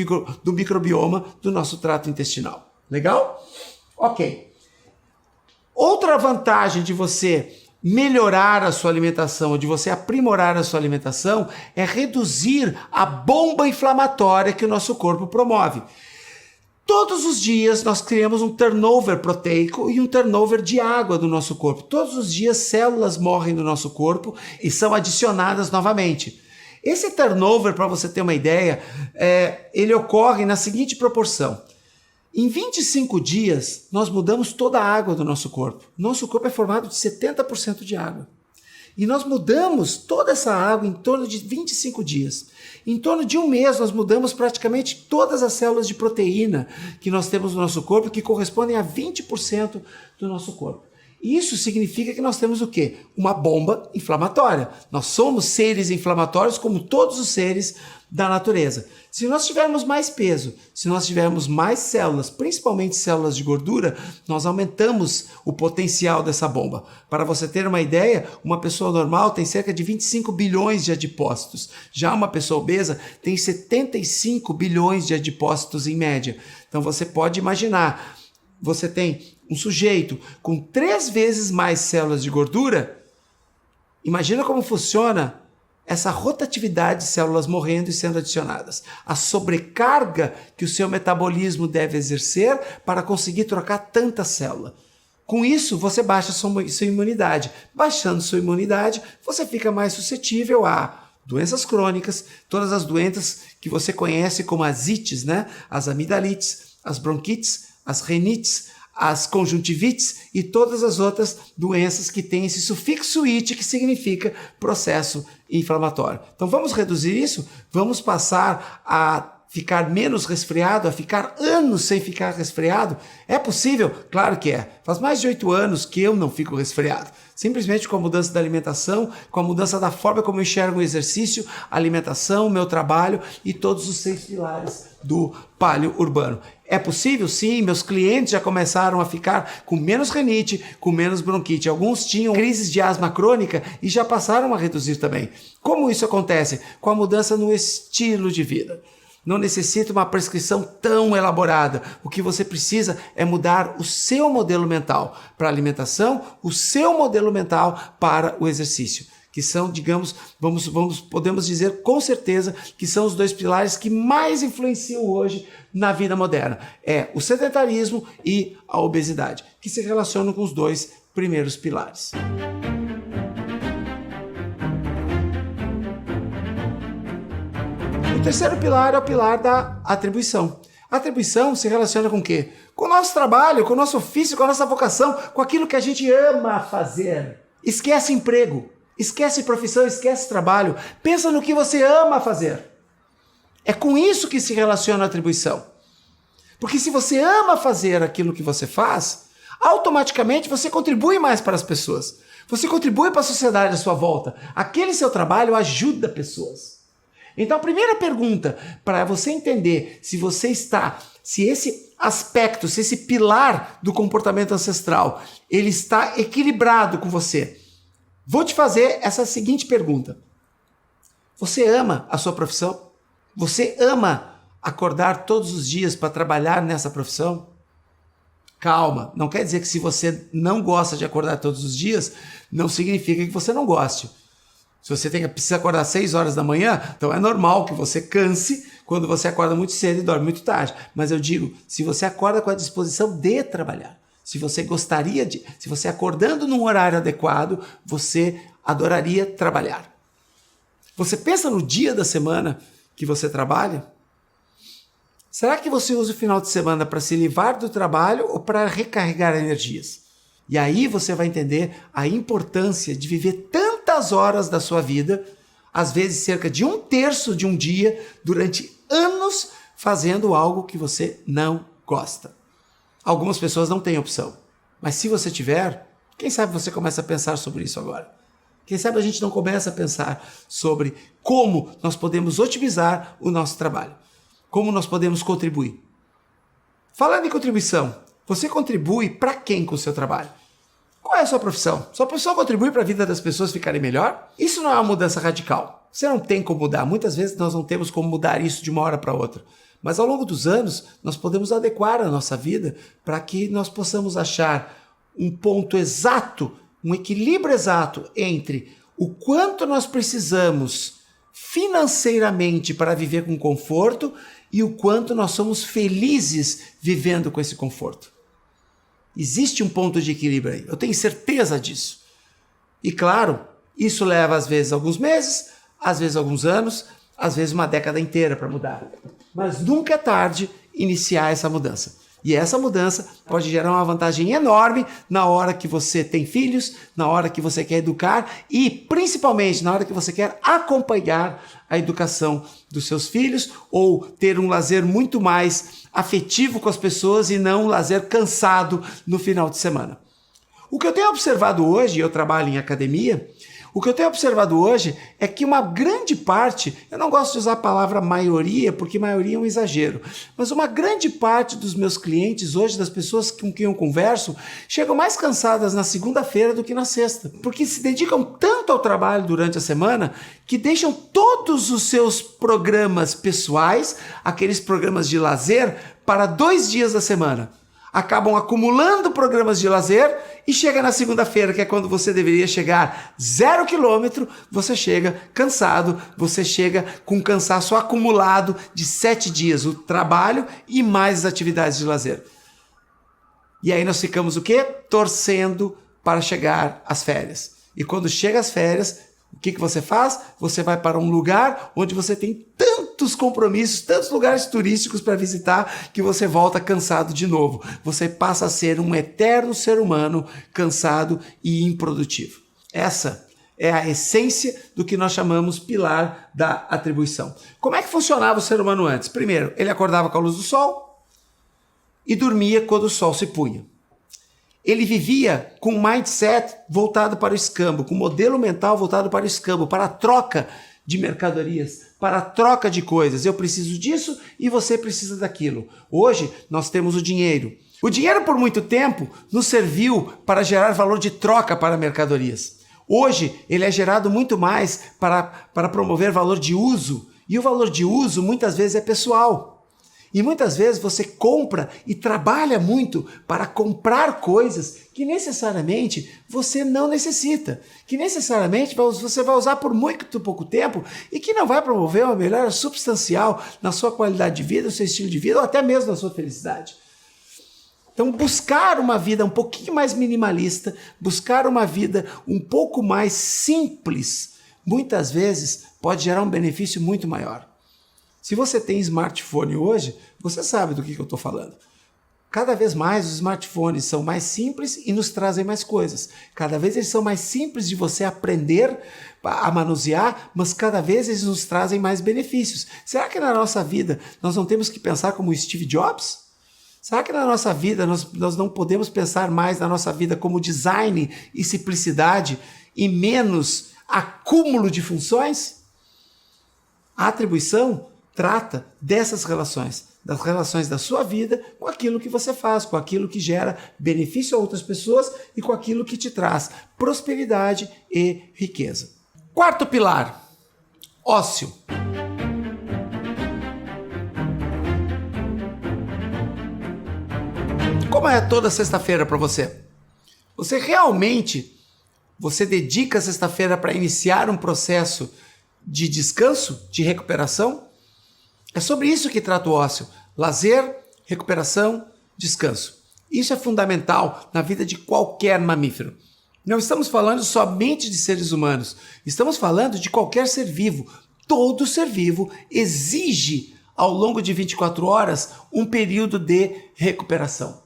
do microbioma do nosso trato intestinal. Legal? Ok. Outra vantagem de você melhorar a sua alimentação, ou de você aprimorar a sua alimentação, é reduzir a bomba inflamatória que o nosso corpo promove. Todos os dias nós criamos um turnover proteico e um turnover de água do nosso corpo. Todos os dias células morrem do nosso corpo e são adicionadas novamente. Esse turnover, para você ter uma ideia, ele ocorre na seguinte proporção. Em 25 dias, nós mudamos toda a água do nosso corpo. Nosso corpo é formado de 70% de água. E nós mudamos toda essa água em torno de 25 dias. Em torno de um mês, nós mudamos praticamente todas as células de proteína que nós temos no nosso corpo, que correspondem a 20% do nosso corpo. Isso significa que nós temos o quê? Uma bomba inflamatória. Nós somos seres inflamatórios como todos os seres da natureza. Se nós tivermos mais peso, se nós tivermos mais células, principalmente células de gordura, nós aumentamos o potencial dessa bomba. Para você ter uma ideia, uma pessoa normal tem cerca de 25 bilhões de adipócitos. Já uma pessoa obesa tem 75 bilhões de adipócitos em média. Então você pode imaginar, você tem um sujeito com 3 vezes mais células de gordura, imagina como funciona essa rotatividade de células morrendo e sendo adicionadas. A sobrecarga que o seu metabolismo deve exercer para conseguir trocar tanta célula. Com isso, você baixa sua imunidade. Baixando sua imunidade, você fica mais suscetível a doenças crônicas, todas as doenças que você conhece como as ites, né? As amidalites, as bronquites, as rinites, as conjuntivites e todas as outras doenças que têm esse sufixo it, que significa processo inflamatório. Então vamos reduzir isso? Vamos passar a ficar menos resfriado, a ficar anos sem ficar resfriado? É possível? Claro que é. Faz mais de 8 anos que eu não fico resfriado. Simplesmente com a mudança da alimentação, com a mudança da forma como eu enxergo o exercício, a alimentação, o meu trabalho e todos os 6 pilares do paleo urbano. É possível? Sim, meus clientes já começaram a ficar com menos rinite, com menos bronquite. Alguns tinham crises de asma crônica e já passaram a reduzir também. Como isso acontece? Com a mudança no estilo de vida. Não necessita uma prescrição tão elaborada. O que você precisa é mudar o seu modelo mental para a alimentação, o seu modelo mental para o exercício. Que são, digamos, podemos dizer com certeza que são os 2 pilares que mais influenciam hoje na vida moderna. É o sedentarismo e a obesidade, que se relacionam com os 2 primeiros pilares. O terceiro pilar é o pilar da atribuição. A atribuição se relaciona com o quê? Com o nosso trabalho, com o nosso ofício, com a nossa vocação, com aquilo que a gente ama fazer. Esquece emprego. Esquece profissão, esquece trabalho. Pensa no que você ama fazer. É com isso que se relaciona a atribuição. Porque se você ama fazer aquilo que você faz, automaticamente você contribui mais para as pessoas. Você contribui para a sociedade à sua volta. Aquele seu trabalho ajuda pessoas. Então a primeira pergunta para você entender se você está se esse aspecto, se esse pilar do comportamento ancestral, ele está equilibrado com você, vou te fazer essa seguinte pergunta. Você ama a sua profissão? Você ama acordar todos os dias para trabalhar nessa profissão? Calma, não quer dizer que se você não gosta de acordar todos os dias, não significa que você não goste. Se você precisa acordar às 6 horas da manhã, então é normal que você canse quando você acorda muito cedo e dorme muito tarde. Mas eu digo, se você acorda com a disposição de trabalhar, se você acordando num horário adequado, você adoraria trabalhar. Você pensa no dia da semana que você trabalha? Será que você usa o final de semana para se livrar do trabalho ou para recarregar energias? E aí você vai entender a importância de viver tantas horas da sua vida, às vezes cerca de 1/3 de um dia, durante anos, fazendo algo que você não gosta. Algumas pessoas não têm opção, mas se você tiver, quem sabe você começa a pensar sobre isso agora. Quem sabe a gente não começa a pensar sobre como nós podemos otimizar o nosso trabalho, como nós podemos contribuir. Falando em contribuição, você contribui para quem com o seu trabalho? Qual é a sua profissão? Sua profissão contribui para a vida das pessoas ficarem melhor? Isso não é uma mudança radical. Você não tem como mudar. Muitas vezes nós não temos como mudar isso de uma hora para outra. Mas ao longo dos anos, nós podemos adequar a nossa vida para que nós possamos achar um ponto exato, um equilíbrio exato entre o quanto nós precisamos financeiramente para viver com conforto e o quanto nós somos felizes vivendo com esse conforto. Existe um ponto de equilíbrio aí, eu tenho certeza disso. E claro, isso leva às vezes alguns meses, às vezes alguns anos, às vezes uma década inteira para mudar. Mas nunca é tarde iniciar essa mudança. E essa mudança pode gerar uma vantagem enorme na hora que você tem filhos, na hora que você quer educar e principalmente na hora que você quer acompanhar a educação dos seus filhos ou ter um lazer muito mais afetivo com as pessoas e não um lazer cansado no final de semana. O que eu tenho observado hoje, eu trabalho em academia, o que eu tenho observado hoje é que uma grande parte, eu não gosto de usar a palavra maioria, porque maioria é um exagero, mas uma grande parte dos meus clientes hoje, das pessoas com quem eu converso, chegam mais cansadas na segunda-feira do que na sexta, porque se dedicam tanto ao trabalho durante a semana que deixam todos os seus programas pessoais, aqueles programas de lazer, para 2 dias da semana. Acabam acumulando programas de lazer e chega na segunda-feira, que é quando você deveria chegar 0 quilômetro, você chega cansado, você chega com cansaço acumulado de 7 dias, o trabalho e mais as atividades de lazer. E aí nós ficamos o quê? Torcendo para chegar às férias. E quando chega às férias, o que você faz? Você vai para um lugar onde você tem tantos compromissos, tantos lugares turísticos para visitar, que você volta cansado de novo. Você passa a ser um eterno ser humano cansado e improdutivo. Essa é a essência do que nós chamamos pilar da atribuição. Como é que funcionava o ser humano antes? Primeiro, ele acordava com a luz do sol e dormia quando o sol se punha. Ele vivia com um mindset voltado para o escambo, com um modelo mental voltado para o escambo, para a troca de mercadorias, para a troca de coisas. Eu preciso disso e você precisa daquilo. Hoje nós temos o dinheiro. O dinheiro por muito tempo nos serviu para gerar valor de troca para mercadorias. Hoje ele é gerado muito mais para promover valor de uso. E o valor de uso muitas vezes é pessoal. E muitas vezes você compra e trabalha muito para comprar coisas que necessariamente você não necessita, que necessariamente você vai usar por muito pouco tempo e que não vai promover uma melhora substancial na sua qualidade de vida, no seu estilo de vida ou até mesmo na sua felicidade. Então buscar uma vida um pouquinho mais minimalista, buscar uma vida um pouco mais simples, muitas vezes pode gerar um benefício muito maior. Se você tem smartphone hoje, você sabe do que eu estou falando. Cada vez mais os smartphones são mais simples e nos trazem mais coisas. Cada vez eles são mais simples de você aprender a manusear, mas cada vez eles nos trazem mais benefícios. Será que na nossa vida nós não temos que pensar como Steve Jobs? Será que na nossa vida nós não podemos pensar mais na nossa vida como design e simplicidade e menos acúmulo de funções? A atribuição trata dessas relações, das relações da sua vida com aquilo que você faz, com aquilo que gera benefício a outras pessoas e com aquilo que te traz prosperidade e riqueza. Quarto pilar, ócio. Como é toda sexta-feira para você? Você dedica a sexta-feira para iniciar um processo de descanso, de recuperação? É sobre isso que trata o ócio. Lazer, recuperação, descanso. Isso é fundamental na vida de qualquer mamífero. Não estamos falando somente de seres humanos. Estamos falando de qualquer ser vivo. Todo ser vivo exige, ao longo de 24 horas, um período de recuperação.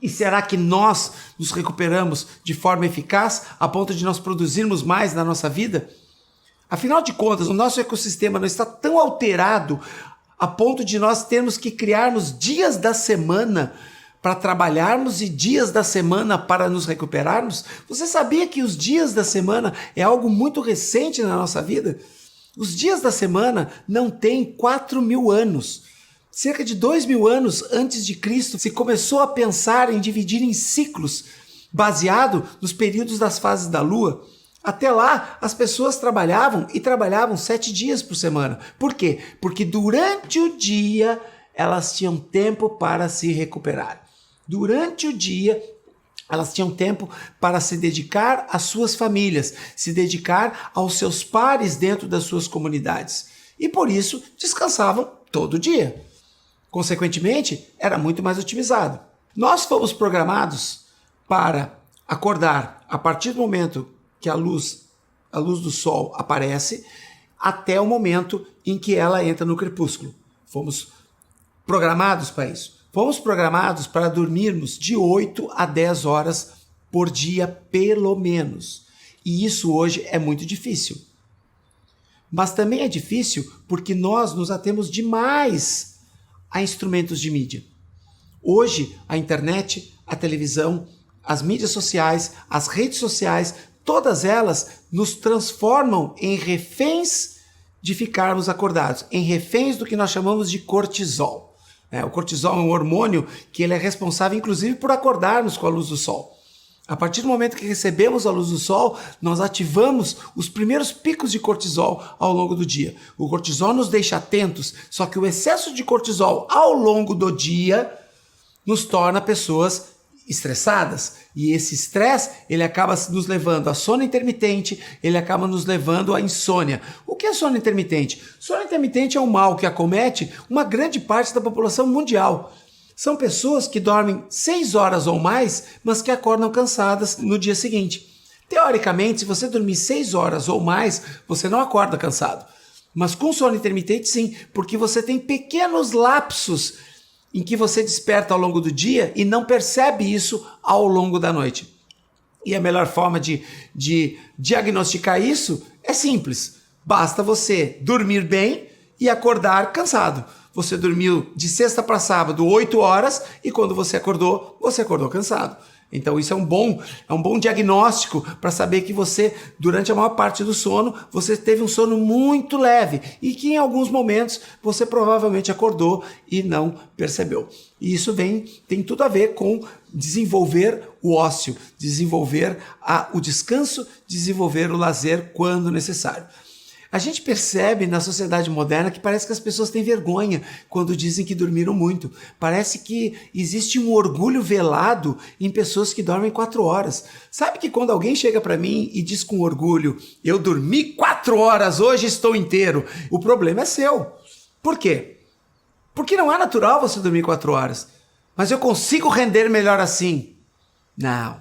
E será que nós nos recuperamos de forma eficaz a ponto de nós produzirmos mais na nossa vida? Afinal de contas, o nosso ecossistema não está tão alterado a ponto de nós termos que criarmos dias da semana para trabalharmos e dias da semana para nos recuperarmos? Você sabia que os dias da semana é algo muito recente na nossa vida? Os dias da semana não têm 4.000 anos. Cerca de 2.000 anos antes de Cristo se começou a pensar em dividir em ciclos, baseado nos períodos das fases da Lua. Até lá, as pessoas trabalhavam 7 dias por semana. Por quê? Porque durante o dia elas tinham tempo para se recuperar. Durante o dia elas tinham tempo para se dedicar às suas famílias, se dedicar aos seus pares dentro das suas comunidades. E por isso descansavam todo dia. Consequentemente, era muito mais otimizado. Nós fomos programados para acordar a partir do momento que a luz do sol aparece até o momento em que ela entra no crepúsculo. Fomos programados para isso. Fomos programados para dormirmos de 8 a 10 horas por dia, pelo menos. E isso hoje é muito difícil. Mas também é difícil porque nós nos atemos demais a instrumentos de mídia. Hoje, a internet, a televisão, as mídias sociais, as redes sociais, todas elas nos transformam em reféns de ficarmos acordados, em reféns do que nós chamamos de cortisol. O cortisol é um hormônio que ele é responsável, inclusive, por acordarmos com a luz do sol. A partir do momento que recebemos a luz do sol, nós ativamos os primeiros picos de cortisol ao longo do dia. O cortisol nos deixa atentos, só que o excesso de cortisol ao longo do dia nos torna pessoas estressadas. E esse estresse, ele acaba nos levando a sono intermitente, ele acaba nos levando à insônia. O que é sono intermitente? Sono intermitente é um mal que acomete uma grande parte da população mundial. São pessoas que dormem 6 horas ou mais, mas que acordam cansadas no dia seguinte. Teoricamente, se você dormir 6 horas ou mais, você não acorda cansado. Mas com sono intermitente, sim, porque você tem pequenos lapsos em que você desperta ao longo do dia e não percebe isso ao longo da noite. E a melhor forma de diagnosticar isso é simples. Basta você dormir bem e acordar cansado. Você dormiu de sexta para sábado 8 horas e quando você acordou cansado. Então isso é um bom diagnóstico para saber que você, durante a maior parte do sono, você teve um sono muito leve e que em alguns momentos você provavelmente acordou e não percebeu. E isso tem tudo a ver com desenvolver o ócio, desenvolver o descanso, desenvolver o lazer quando necessário. A gente percebe na sociedade moderna que parece que as pessoas têm vergonha quando dizem que dormiram muito. Parece que existe um orgulho velado em pessoas que dormem 4 horas. Sabe que quando alguém chega para mim e diz com orgulho, eu dormi 4 horas, hoje estou inteiro, o problema é seu. Por quê? Porque não é natural você dormir 4 horas. Mas eu consigo render melhor assim. Não,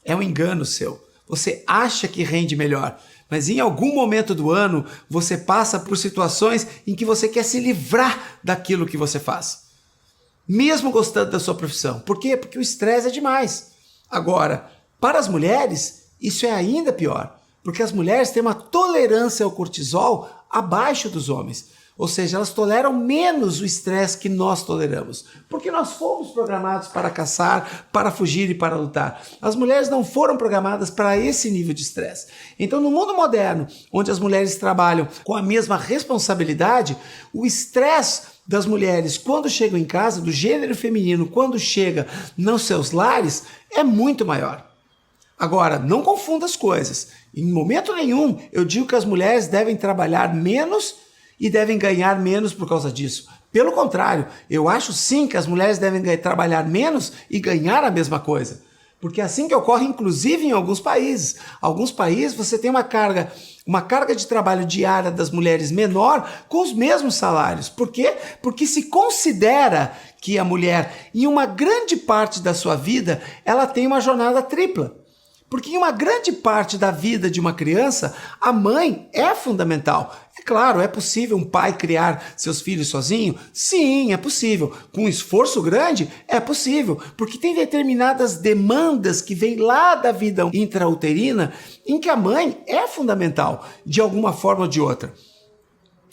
é um engano seu. Você acha que rende melhor, mas em algum momento do ano você passa por situações em que você quer se livrar daquilo que você faz, mesmo gostando da sua profissão. Por quê? Porque o estresse é demais. Agora, para as mulheres, isso é ainda pior, porque as mulheres têm uma tolerância ao cortisol abaixo dos homens. Ou seja, elas toleram menos o estresse que nós toleramos. Porque nós fomos programados para caçar, para fugir e para lutar. As mulheres não foram programadas para esse nível de estresse. Então, no mundo moderno, onde as mulheres trabalham com a mesma responsabilidade, o estresse das mulheres quando chegam em casa, do gênero feminino quando chega nos seus lares, é muito maior. Agora, não confunda as coisas. Em momento nenhum eu digo que as mulheres devem trabalhar menos e devem ganhar menos por causa disso. Pelo contrário, eu acho sim que as mulheres devem trabalhar menos e ganhar a mesma coisa. Porque é assim que ocorre, inclusive, em alguns países. Alguns países você tem uma carga de trabalho diária das mulheres menor com os mesmos salários. Por quê? Porque se considera que a mulher, em uma grande parte da sua vida, ela tem uma jornada tripla. Porque em uma grande parte da vida de uma criança, a mãe é fundamental. É claro, é possível um pai criar seus filhos sozinho? Sim, é possível. Com esforço grande? É possível. Porque tem determinadas demandas que vêm lá da vida intrauterina em que a mãe é fundamental, de alguma forma ou de outra.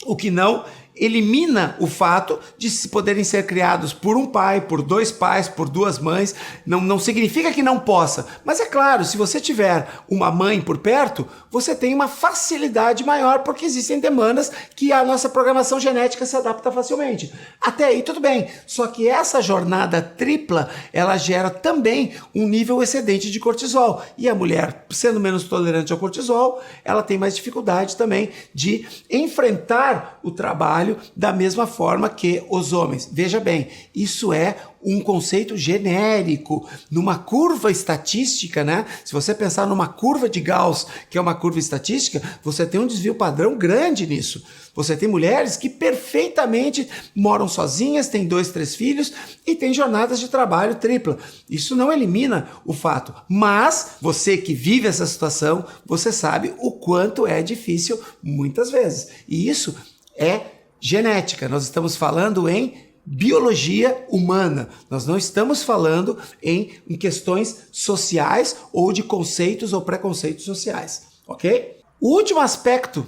O que não elimina o fato de se poderem ser criados por um pai, por dois pais, por duas mães. Não significa que não possa. Mas é claro, se você tiver uma mãe por perto, você tem uma facilidade maior, porque existem demandas que a nossa programação genética se adapta facilmente. Até aí tudo bem. Só que essa jornada tripla, ela gera também um nível excedente de cortisol. E a mulher, sendo menos tolerante ao cortisol, ela tem mais dificuldade também de enfrentar o trabalho da mesma forma que os homens. Veja bem, isso é um conceito genérico. Numa curva estatística, né? Se você pensar numa curva de Gauss, que é uma curva estatística, você tem um desvio padrão grande nisso. Você tem mulheres que perfeitamente moram sozinhas, têm 2, 3 filhos e têm jornadas de trabalho tripla. Isso não elimina o fato. Mas você que vive essa situação, você sabe o quanto é difícil muitas vezes. E isso é genética. Nós estamos falando em biologia humana. Nós não estamos falando em questões sociais ou de conceitos ou preconceitos sociais, ok? O último aspecto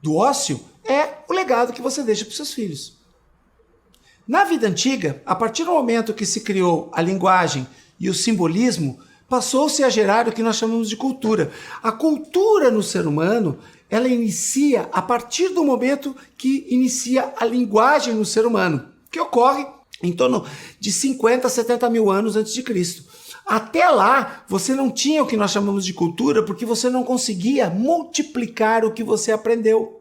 do ócio é o legado que você deixa para os seus filhos. Na vida antiga, a partir do momento que se criou a linguagem e o simbolismo, passou-se a gerar o que nós chamamos de cultura. A cultura no ser humano, ela inicia a partir do momento que inicia a linguagem no ser humano, que ocorre em torno de 50 a 70 mil anos antes de Cristo. Até lá, você não tinha o que nós chamamos de cultura porque você não conseguia multiplicar o que você aprendeu.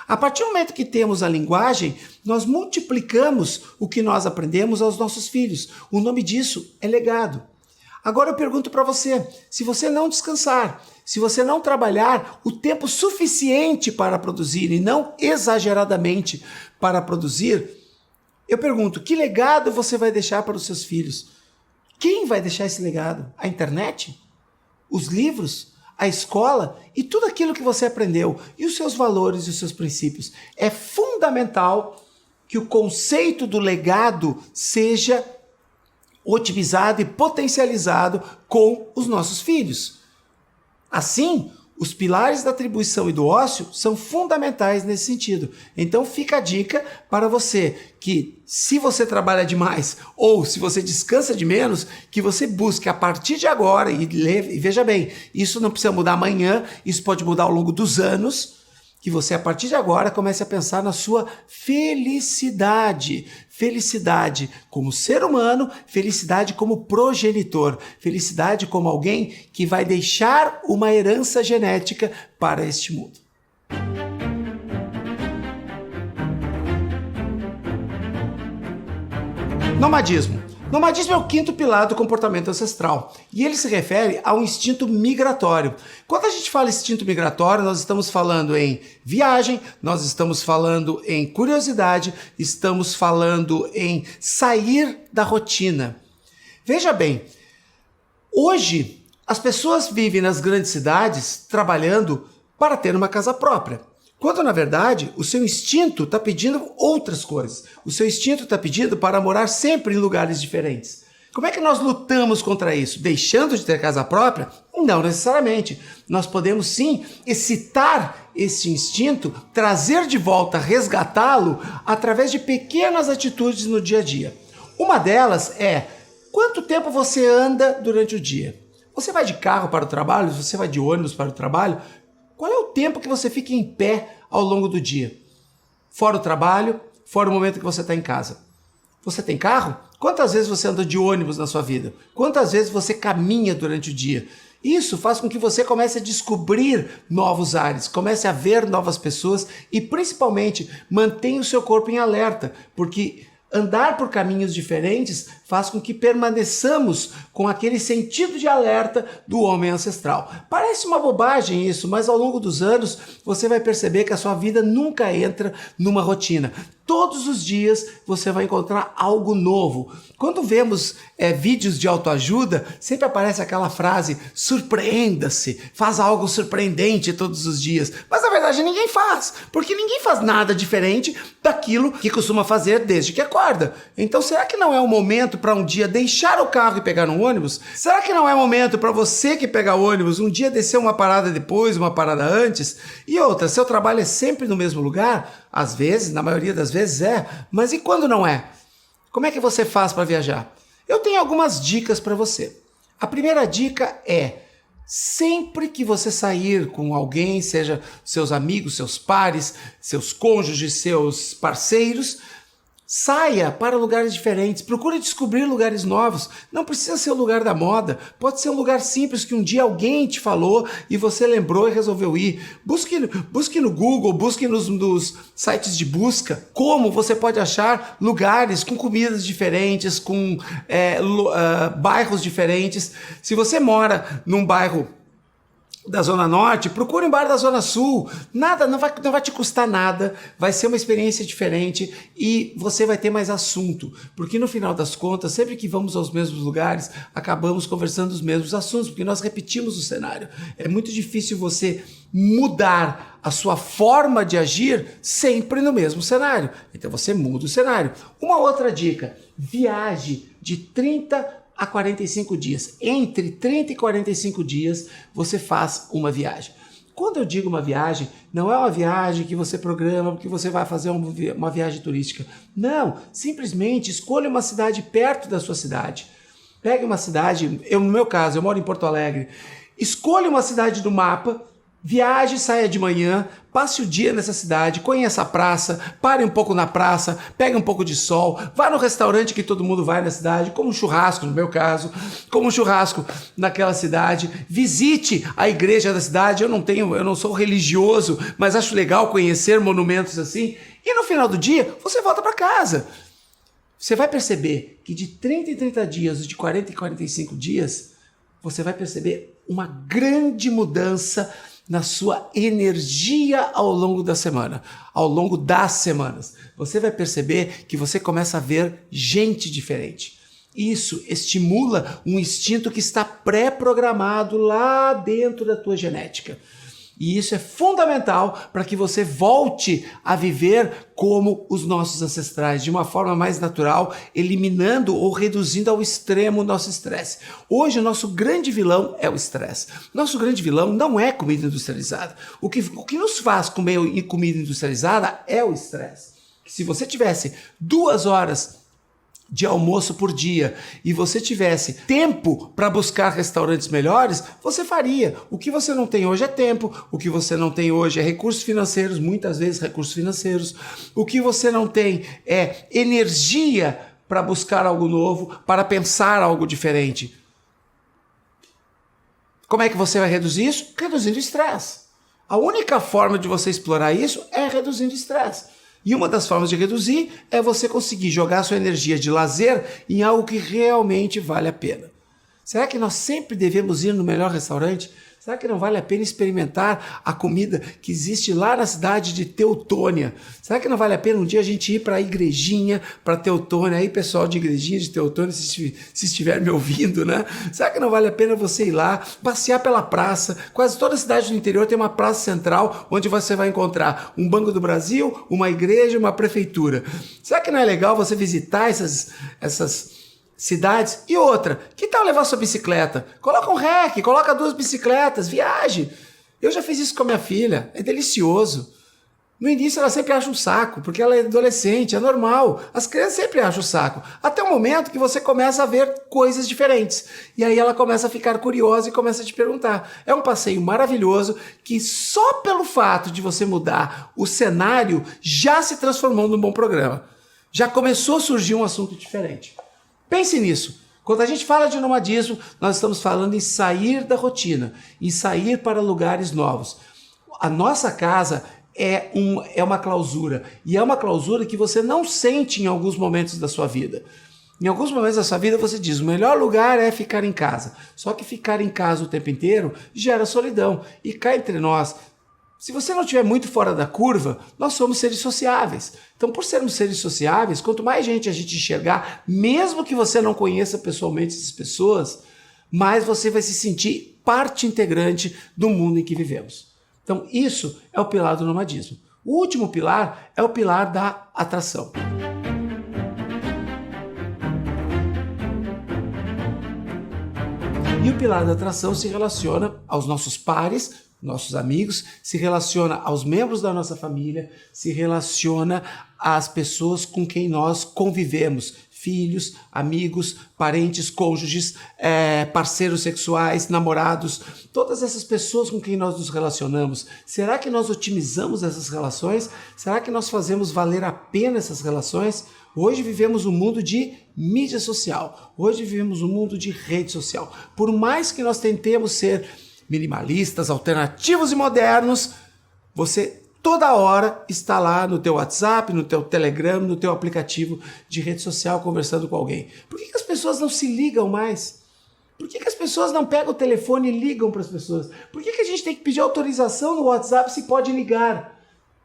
A partir do momento que temos a linguagem, nós multiplicamos o que nós aprendemos aos nossos filhos. O nome disso é legado. Agora eu pergunto para você, se você não descansar, se você não trabalhar o tempo suficiente para produzir e não exageradamente para produzir, eu pergunto, que legado você vai deixar para os seus filhos? Quem vai deixar esse legado? A internet? Os livros? A escola? E tudo aquilo que você aprendeu? E os seus valores e os seus princípios? É fundamental que o conceito do legado seja otimizado e potencializado com os nossos filhos. Assim, os pilares da atribuição e do ócio são fundamentais nesse sentido. Então fica a dica para você que, se você trabalha demais ou se você descansa de menos, que você busque a partir de agora, e veja bem, isso não precisa mudar amanhã, isso pode mudar ao longo dos anos, que você a partir de agora comece a pensar na sua felicidade. Felicidade como ser humano, felicidade como progenitor, felicidade como alguém que vai deixar uma herança genética para este mundo. Nomadismo. Nomadismo é o quinto pilar do comportamento ancestral e ele se refere ao instinto migratório. Quando a gente fala instinto migratório, nós estamos falando em viagem, nós estamos falando em curiosidade, estamos falando em sair da rotina. Veja bem, hoje as pessoas vivem nas grandes cidades trabalhando para ter uma casa própria. Quando, na verdade, o seu instinto está pedindo outras coisas. O seu instinto está pedindo para morar sempre em lugares diferentes. Como é que nós lutamos contra isso? Deixando de ter casa própria? Não necessariamente. Nós podemos, sim, excitar esse instinto, trazer de volta, resgatá-lo, através de pequenas atitudes no dia a dia. Uma delas é, quanto tempo você anda durante o dia? Você vai de carro para o trabalho? Você vai de ônibus para o trabalho? Qual é o tempo que você fica em pé ao longo do dia? Fora o trabalho, fora o momento que você está em casa. Você tem carro? Quantas vezes você anda de ônibus na sua vida? Quantas vezes você caminha durante o dia? Isso faz com que você comece a descobrir novos ares, comece a ver novas pessoas e, principalmente, mantenha o seu corpo em alerta, porque andar por caminhos diferentes faz com que permaneçamos com aquele sentido de alerta do homem ancestral. Parece uma bobagem isso, mas ao longo dos anos você vai perceber que a sua vida nunca entra numa rotina. Todos os dias você vai encontrar algo novo. Quando vemos vídeos de autoajuda, sempre aparece aquela frase, surpreenda-se, faz algo surpreendente todos os dias. Mas na verdade ninguém faz, porque ninguém faz nada diferente daquilo que costuma fazer desde que acorda. Então será que não é o momento para um dia deixar o carro e pegar um ônibus? Será que não é momento para você que pega ônibus um dia descer uma parada depois, uma parada antes? E outra, seu trabalho é sempre no mesmo lugar? Às vezes, na maioria das vezes é, mas e quando não é? Como é que você faz para viajar? Eu tenho algumas dicas para você. A primeira dica é, sempre que você sair com alguém, seja seus amigos, seus pares, seus cônjuges, seus parceiros, saia para lugares diferentes, procure descobrir lugares novos. Não precisa ser o lugar da moda, pode ser um lugar simples que um dia alguém te falou e você lembrou e resolveu ir. Busque no Google, busque nos sites de busca como você pode achar lugares com comidas diferentes, com bairros diferentes. Se você mora num bairro da Zona Norte, procure um bar da Zona Sul. Nada, não vai te custar nada, vai ser uma experiência diferente e você vai ter mais assunto, porque no final das contas, sempre que vamos aos mesmos lugares, acabamos conversando os mesmos assuntos, porque nós repetimos o cenário. É muito difícil você mudar a sua forma de agir sempre no mesmo cenário. Então você muda o cenário. Uma outra dica, viaje de 30 a 45 dias. Entre 30 e 45 dias você faz uma viagem. Quando eu digo uma viagem, não é uma viagem que você programa porque você vai fazer uma viagem turística. Não, simplesmente escolha uma cidade perto da sua cidade. Pegue uma cidade, no meu caso, eu moro em Porto Alegre. Escolha uma cidade do mapa, viaje, saia de manhã, passe o dia nessa cidade, conheça a praça, pare um pouco na praça, pegue um pouco de sol, vá no restaurante que todo mundo vai na cidade, como um churrasco, no meu caso, como um churrasco naquela cidade, visite a igreja da cidade. Eu não sou religioso, mas acho legal conhecer monumentos assim, e no final do dia você volta para casa. Você vai perceber que de 30 em 30 dias, de 40 em 45 dias, você vai perceber uma grande mudança na sua energia ao longo da semana, ao longo das semanas. Você vai perceber que você começa a ver gente diferente. Isso estimula um instinto que está pré-programado lá dentro da tua genética. E isso é fundamental para que você volte a viver como os nossos ancestrais, de uma forma mais natural, eliminando ou reduzindo ao extremo o nosso estresse. Hoje, o nosso grande vilão é o estresse. Nosso grande vilão não é comida industrializada. O que nos faz comer comida industrializada é o estresse. Se você tivesse 2 horas de almoço por dia e você tivesse tempo para buscar restaurantes melhores, você faria. O que você não tem hoje é tempo, o que você não tem hoje é recursos financeiros, muitas vezes recursos financeiros, o que você não tem é energia para buscar algo novo, para pensar algo diferente. Como é que você vai reduzir isso? Reduzindo o estresse. A única forma de você explorar isso é reduzindo o estresse. E uma das formas de reduzir é você conseguir jogar sua energia de lazer em algo que realmente vale a pena. Será que nós sempre devemos ir no melhor restaurante? Será que não vale a pena experimentar a comida que existe lá na cidade de Teutônia? Será que não vale a pena um dia a gente ir para a igrejinha, para Teutônia? Aí, pessoal de igrejinha de Teutônia, se estiver me ouvindo, né? Será que não vale a pena você ir lá, passear pela praça? Quase toda cidade do interior tem uma praça central onde você vai encontrar um Banco do Brasil, uma igreja, uma prefeitura. Será que não é legal você visitar essas cidades? E outra, que tal levar sua bicicleta? Coloca um rack, coloca 2 bicicletas, viaje. Eu já fiz isso com a minha filha, é delicioso. No início ela sempre acha um saco, porque ela é adolescente, é normal. As crianças sempre acham o saco. Até o momento que você começa a ver coisas diferentes. E aí ela começa a ficar curiosa e começa a te perguntar. É um passeio maravilhoso que só pelo fato de você mudar o cenário já se transformou num bom programa. Já começou a surgir um assunto diferente. Pense nisso. Quando a gente fala de nomadismo, nós estamos falando em sair da rotina, em sair para lugares novos. A nossa casa é uma clausura. E é uma clausura que você não sente em alguns momentos da sua vida. Em alguns momentos da sua vida você diz, o melhor lugar é ficar em casa. Só que ficar em casa o tempo inteiro gera solidão. E cá entre nós, se você não estiver muito fora da curva, nós somos seres sociáveis. Então, por sermos seres sociáveis, quanto mais gente a gente enxergar, mesmo que você não conheça pessoalmente essas pessoas, mais você vai se sentir parte integrante do mundo em que vivemos. Então, isso é o pilar do nomadismo. O último pilar é o pilar da atração. E o pilar da atração se relaciona aos nossos pares, nossos amigos, se relaciona aos membros da nossa família, se relaciona às pessoas com quem nós convivemos. Filhos, amigos, parentes, cônjuges, parceiros sexuais, namorados, todas essas pessoas com quem nós nos relacionamos. Será que nós otimizamos essas relações? Será que nós fazemos valer a pena essas relações? Hoje vivemos um mundo de mídia social, hoje vivemos um mundo de rede social. Por mais que nós tentemos ser minimalistas, alternativos e modernos, você toda hora está lá no teu WhatsApp, no teu Telegram, no teu aplicativo de rede social conversando com alguém. Por que as pessoas não se ligam mais? Por que as pessoas não pegam o telefone e ligam para as pessoas? Por que a gente tem que pedir autorização no WhatsApp se pode ligar?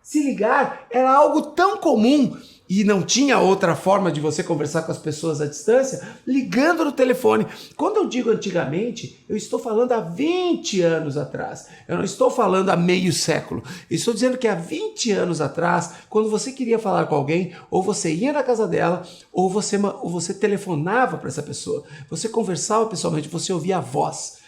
Se ligar era algo tão comum e não tinha outra forma de você conversar com as pessoas à distância, ligando no telefone. Quando eu digo antigamente, eu estou falando há 20 anos atrás. Eu não estou falando há meio século. Eu estou dizendo que há 20 anos atrás, quando você queria falar com alguém, ou você ia na casa dela, ou você telefonava para essa pessoa. Você conversava pessoalmente, você ouvia a voz.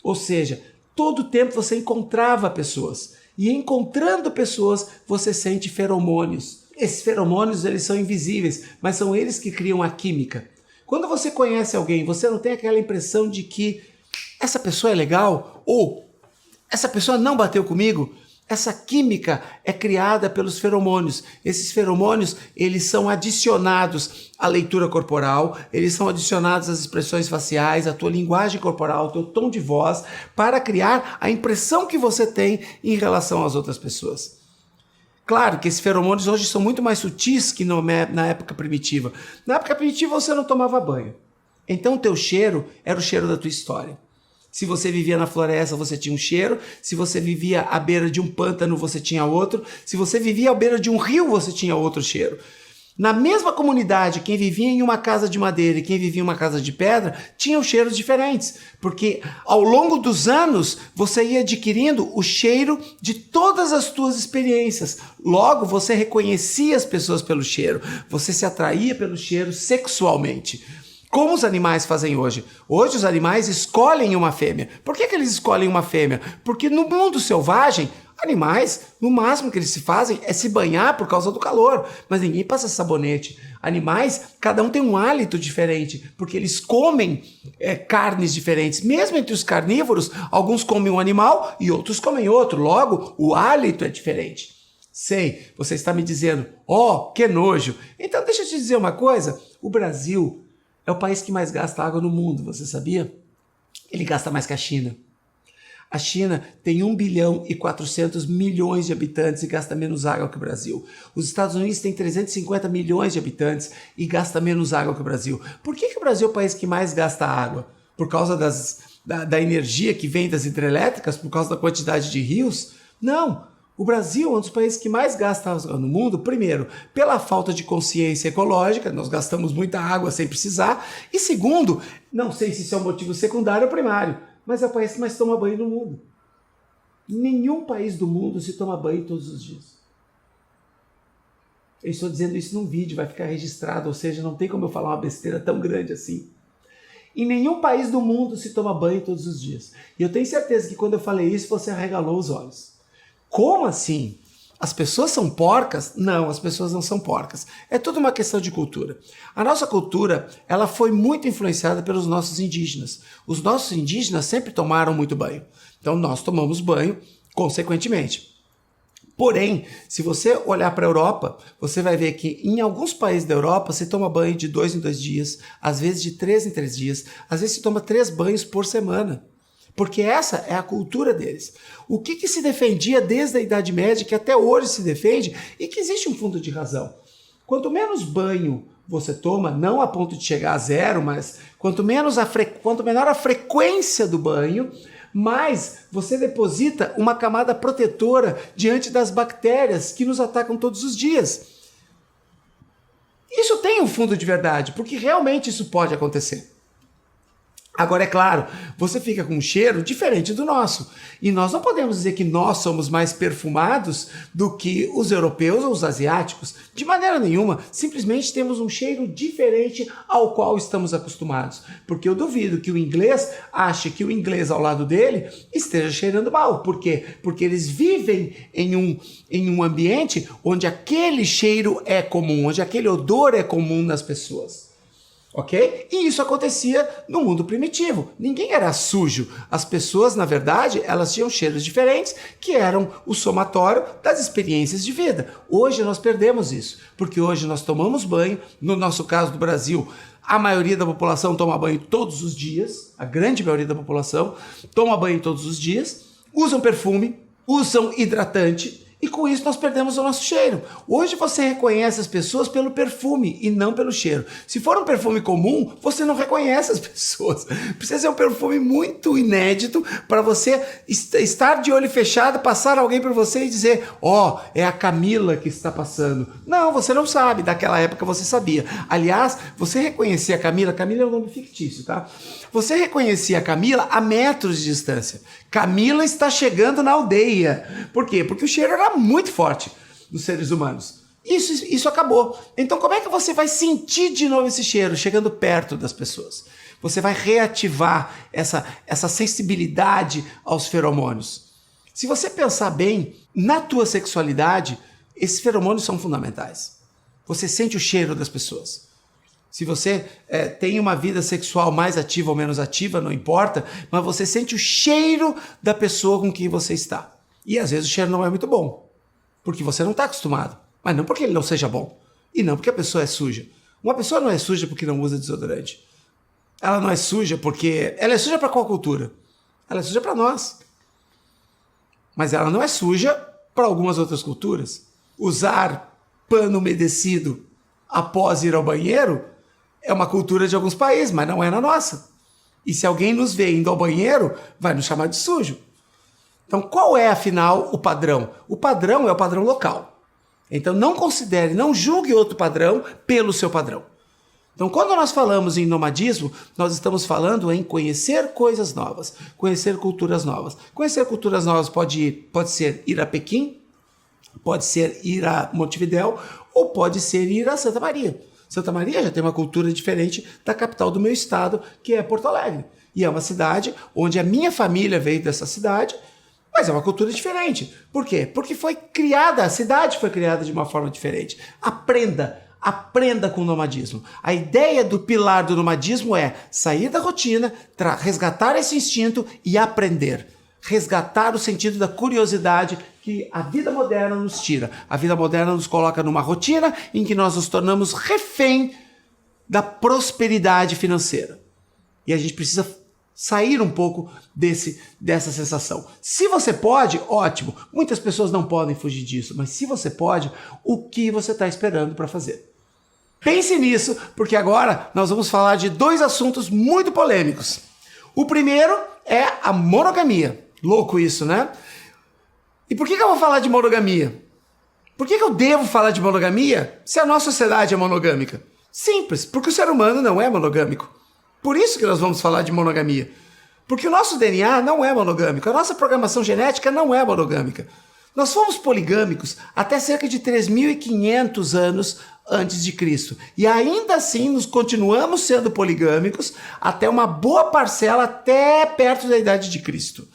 Ou seja, todo tempo você encontrava pessoas. E encontrando pessoas, você sente feromônios. Esses feromônios, eles são invisíveis, mas são eles que criam a química. Quando você conhece alguém, você não tem aquela impressão de que essa pessoa é legal ou essa pessoa não bateu comigo? Essa química é criada pelos feromônios. Esses feromônios, eles são adicionados à leitura corporal, eles são adicionados às expressões faciais, à tua linguagem corporal, ao teu tom de voz, para criar a impressão que você tem em relação às outras pessoas. Claro que esses feromônios hoje são muito mais sutis que na época primitiva. Na época primitiva você não tomava banho. Então o teu cheiro era o cheiro da tua história. Se você vivia na floresta, você tinha um cheiro. Se você vivia à beira de um pântano, você tinha outro. Se você vivia à beira de um rio, você tinha outro cheiro. Na mesma comunidade, quem vivia em uma casa de madeira e quem vivia em uma casa de pedra tinham cheiros diferentes, porque ao longo dos anos você ia adquirindo o cheiro de todas as tuas experiências. Logo, você reconhecia as pessoas pelo cheiro, você se atraía pelo cheiro sexualmente. Como os animais fazem hoje? Hoje os animais escolhem uma fêmea. Por que eles escolhem uma fêmea? Porque no mundo selvagem, animais, no máximo que eles se fazem é se banhar por causa do calor, mas ninguém passa sabonete. Animais, cada um tem um hálito diferente, porque eles comem carnes diferentes. Mesmo entre os carnívoros, alguns comem um animal e outros comem outro. Logo, o hálito é diferente. Sei, você está me dizendo, que nojo. Então deixa eu te dizer uma coisa, o Brasil é o país que mais gasta água no mundo, você sabia? Ele gasta mais que a China. A China tem 1 bilhão e 400 milhões de habitantes e gasta menos água que o Brasil. Os Estados Unidos têm 350 milhões de habitantes e gasta menos água que o Brasil. Por que o Brasil é o país que mais gasta água? Por causa da energia que vem das hidrelétricas? Por causa da quantidade de rios? Não. O Brasil é um dos países que mais gasta água no mundo, primeiro, pela falta de consciência ecológica, nós gastamos muita água sem precisar, e segundo, não sei se isso é um motivo secundário ou primário, mas é o país que mais toma banho no mundo. Nenhum país do mundo se toma banho todos os dias. Eu estou dizendo isso num vídeo, vai ficar registrado, ou seja, não tem como eu falar uma besteira tão grande assim. Em nenhum país do mundo se toma banho todos os dias. E eu tenho certeza que quando eu falei isso, você arregalou os olhos. Como assim? As pessoas são porcas? Não, as pessoas não são porcas. É tudo uma questão de cultura. A nossa cultura, ela foi muito influenciada pelos nossos indígenas. Os nossos indígenas sempre tomaram muito banho. Então nós tomamos banho consequentemente. Porém, se você olhar para a Europa, você vai ver que em alguns países da Europa você toma banho de 2 em 2 dias, às vezes de 3 em 3 dias, às vezes se toma 3 banhos por semana. Porque essa é a cultura deles. O que se defendia desde a Idade Média, que até hoje se defende, e que existe um fundo de razão. Quanto menos banho você toma, não a ponto de chegar a zero, mas quanto menor a frequência do banho, mais você deposita uma camada protetora diante das bactérias que nos atacam todos os dias. Isso tem um fundo de verdade, porque realmente isso pode acontecer. Agora, é claro, você fica com um cheiro diferente do nosso. E nós não podemos dizer que nós somos mais perfumados do que os europeus ou os asiáticos. De maneira nenhuma, simplesmente temos um cheiro diferente ao qual estamos acostumados. Porque eu duvido que o inglês ache que o inglês ao lado dele esteja cheirando mal. Por quê? Porque eles vivem em um ambiente onde aquele cheiro é comum, onde aquele odor é comum nas pessoas. Ok? E isso acontecia no mundo primitivo. Ninguém era sujo. As pessoas, na verdade, elas tinham cheiros diferentes que eram o somatório das experiências de vida. Hoje nós perdemos isso, porque hoje nós tomamos banho. No nosso caso do Brasil, a maioria da população toma banho todos os dias. A grande maioria da população toma banho todos os dias. Usam perfume, usam hidratante. E com isso nós perdemos o nosso cheiro. Hoje você reconhece as pessoas pelo perfume e não pelo cheiro. Se for um perfume comum, você não reconhece as pessoas. Precisa ser um perfume muito inédito para você estar de olho fechado, passar alguém por você e dizer: ó, é a Camila que está passando. Não, você não sabe. Daquela época você sabia. Aliás, você reconhecia a Camila é um nome fictício, tá? Você reconhecia a Camila a metros de distância. Camila está chegando na aldeia. Por quê? Porque o cheiro era muito forte nos seres humanos. Isso acabou. Então como é que você vai sentir de novo esse cheiro chegando perto das pessoas? Você vai reativar essa sensibilidade aos feromônios. Se você pensar bem, na tua sexualidade, esses feromônios são fundamentais. Você sente o cheiro das pessoas. Se você tem uma vida sexual mais ativa ou menos ativa, não importa, mas você sente o cheiro da pessoa com quem você está. E às vezes o cheiro não é muito bom, porque você não está acostumado. Mas não porque ele não seja bom, e não porque a pessoa é suja. Uma pessoa não é suja porque não usa desodorante. Ela não é suja porque... Ela é suja para qual cultura? Ela é suja para nós. Mas ela não é suja para algumas outras culturas. Usar pano umedecido após ir ao banheiro é uma cultura de alguns países, mas não é na nossa. E se alguém nos vê indo ao banheiro, vai nos chamar de sujo. Então, qual é, afinal, o padrão? O padrão é o padrão local. Então, não considere, não julgue outro padrão pelo seu padrão. Então, quando nós falamos em nomadismo, nós estamos falando em conhecer coisas novas, conhecer culturas novas. Conhecer culturas novas pode ser ir a Pequim, pode ser ir a Montevidéu, ou pode ser ir a Santa Maria. Santa Maria já tem uma cultura diferente da capital do meu estado, que é Porto Alegre. E é uma cidade onde a minha família veio dessa cidade, mas é uma cultura diferente. Por quê? Porque a cidade foi criada de uma forma diferente. Aprenda com o nomadismo. A ideia do pilar do nomadismo é sair da rotina, resgatar esse instinto e aprender. Resgatar o sentido da curiosidade que a vida moderna nos tira. A vida moderna nos coloca numa rotina em que nós nos tornamos refém da prosperidade financeira. E a gente precisa sair um pouco dessa sensação. Se você pode, ótimo. Muitas pessoas não podem fugir disso, mas se você pode, o que você está esperando para fazer? Pense nisso, porque agora nós vamos falar de 2 assuntos muito polêmicos. O primeiro é a monogamia. Louco isso, né? E por que eu vou falar de monogamia? Por que eu devo falar de monogamia se a nossa sociedade é monogâmica? Simples, porque o ser humano não é monogâmico. Por isso que nós vamos falar de monogamia. Porque o nosso DNA não é monogâmico, a nossa programação genética não é monogâmica. Nós fomos poligâmicos até cerca de 3.500 anos antes de Cristo. E ainda assim nós continuamos sendo poligâmicos até uma boa parcela até perto da idade de Cristo.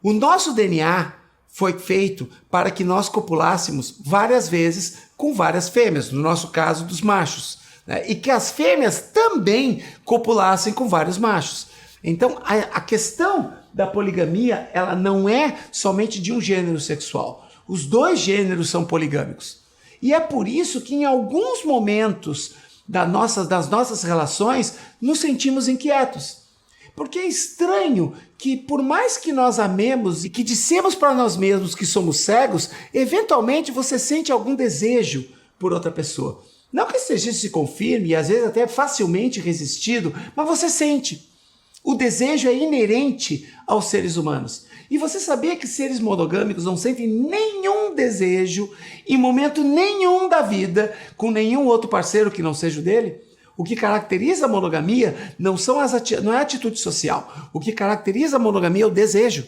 O nosso DNA foi feito para que nós copulássemos várias vezes com várias fêmeas, no nosso caso dos machos, né? E que as fêmeas também copulassem com vários machos. Então a questão da poligamia, ela não é somente de um gênero sexual. Os dois gêneros são poligâmicos. E é por isso que em alguns momentos das nossas relações nos sentimos inquietos. Porque é estranho que, por mais que nós amemos e que dissemos para nós mesmos que somos cegos, eventualmente você sente algum desejo por outra pessoa. Não que esse desejo se confirme e às vezes até facilmente resistido, mas você sente. O desejo é inerente aos seres humanos. E você sabia que seres monogâmicos não sentem nenhum desejo em momento nenhum da vida com nenhum outro parceiro que não seja o dele? O que caracteriza a monogamia não é a atitude social. O que caracteriza a monogamia é o desejo.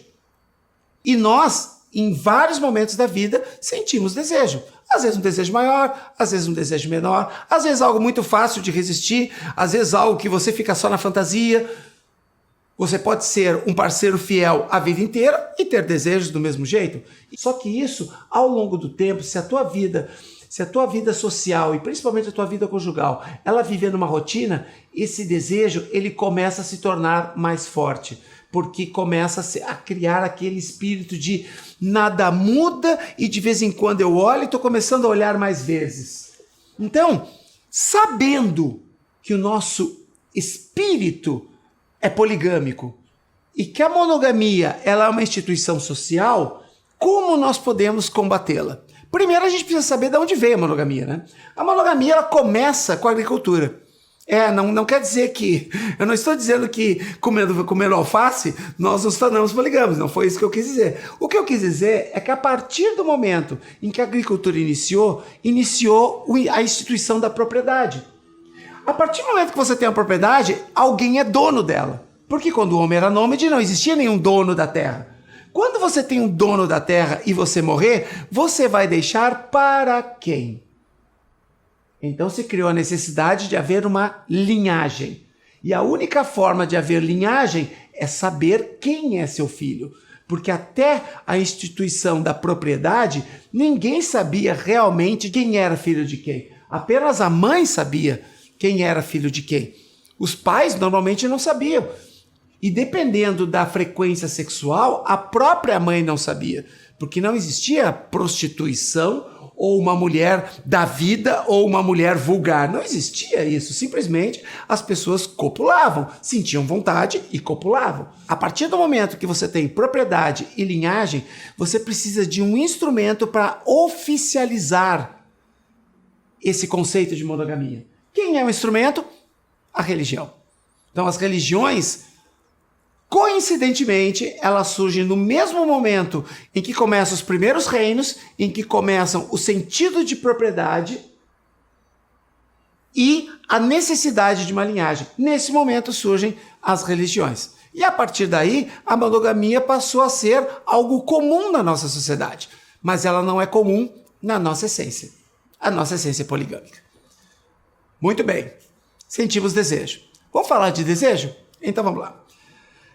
E nós, em vários momentos da vida, sentimos desejo. Às vezes um desejo maior, às vezes um desejo menor, às vezes algo muito fácil de resistir, às vezes algo que você fica só na fantasia. Você pode ser um parceiro fiel a vida inteira e ter desejos do mesmo jeito. Só que isso, ao longo do tempo, se a tua vida social e principalmente a tua vida conjugal, ela viver numa rotina, esse desejo ele começa a se tornar mais forte, porque começa a criar aquele espírito de nada muda e de vez em quando eu olho e estou começando a olhar mais vezes. Então, sabendo que o nosso espírito é poligâmico e que a monogamia ela é uma instituição social, como nós podemos combatê-la? Primeiro a gente precisa saber de onde veio a monogamia, né? A monogamia ela começa com a agricultura. Não quer dizer que... Eu não estou dizendo que comendo alface nós nos tornamos poligâmicos, não foi isso que eu quis dizer. O que eu quis dizer é que a partir do momento em que a agricultura iniciou a instituição da propriedade. A partir do momento que você tem a propriedade, alguém é dono dela. Porque quando o homem era nômade não existia nenhum dono da terra. Quando você tem um dono da terra e você morrer, você vai deixar para quem? Então se criou a necessidade de haver uma linhagem. E a única forma de haver linhagem é saber quem é seu filho. Porque até a instituição da propriedade, ninguém sabia realmente quem era filho de quem. Apenas a mãe sabia quem era filho de quem. Os pais normalmente não sabiam. E dependendo da frequência sexual, a própria mãe não sabia. Porque não existia prostituição ou uma mulher da vida ou uma mulher vulgar. Não existia isso. Simplesmente as pessoas copulavam, sentiam vontade e copulavam. A partir do momento que você tem propriedade e linhagem, você precisa de um instrumento para oficializar esse conceito de monogamia. Quem é o instrumento? A religião. Então as religiões, coincidentemente, elas surgem no mesmo momento em que começam os primeiros reinos, em que começam o sentido de propriedade e a necessidade de uma linhagem. Nesse momento surgem as religiões. E a partir daí, a monogamia passou a ser algo comum na nossa sociedade. Mas ela não é comum na nossa essência. A nossa essência é poligâmica. Muito bem, sentimos desejo. Vamos falar de desejo? Então vamos lá.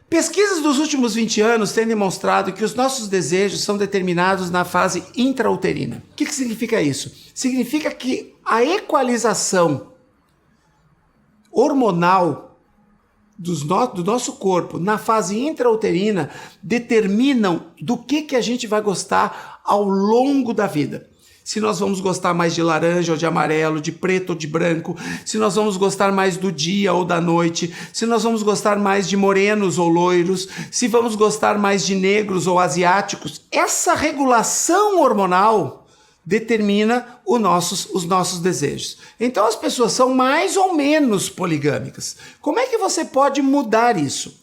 Pesquisas dos últimos 20 anos têm demonstrado que os nossos desejos são determinados na fase intrauterina. O que significa isso? Significa que a equalização hormonal do nosso corpo na fase intrauterina determinam do que a gente vai gostar ao longo da vida. Se nós vamos gostar mais de laranja ou de amarelo, de preto ou de branco, se nós vamos gostar mais do dia ou da noite, se nós vamos gostar mais de morenos ou loiros, se vamos gostar mais de negros ou asiáticos. Essa regulação hormonal determina os nossos desejos. Então as pessoas são mais ou menos poligâmicas. Como é que você pode mudar isso?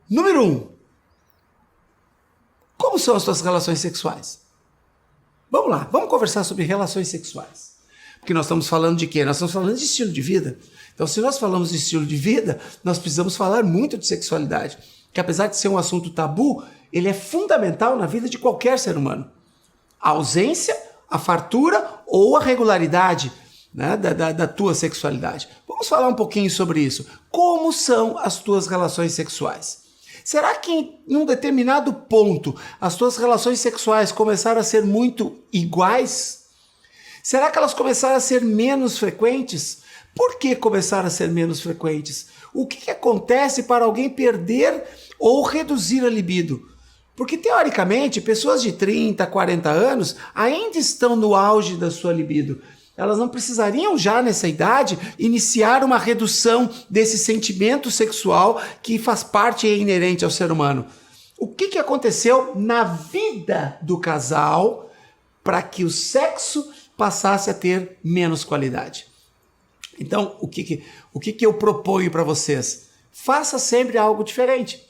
Número 1. Como são as suas relações sexuais? Vamos lá, vamos conversar sobre relações sexuais. Porque nós estamos falando de quê? Nós estamos falando de estilo de vida. Então, se nós falamos de estilo de vida, nós precisamos falar muito de sexualidade. Que apesar de ser um assunto tabu, ele é fundamental na vida de qualquer ser humano. A ausência, a fartura ou a regularidade, né, da tua sexualidade. Vamos falar um pouquinho sobre isso. Como são as tuas relações sexuais? Será que em um determinado ponto as tuas relações sexuais começaram a ser muito iguais? Será que elas começaram a ser menos frequentes? Por que começaram a ser menos frequentes? O que acontece para alguém perder ou reduzir a libido? Porque, teoricamente, pessoas de 30, 40 anos ainda estão no auge da sua libido. Elas não precisariam já nessa idade iniciar uma redução desse sentimento sexual que faz parte e é inerente ao ser humano. O que aconteceu na vida do casal para que o sexo passasse a ter menos qualidade? Então, o que eu proponho para vocês? Faça sempre algo diferente.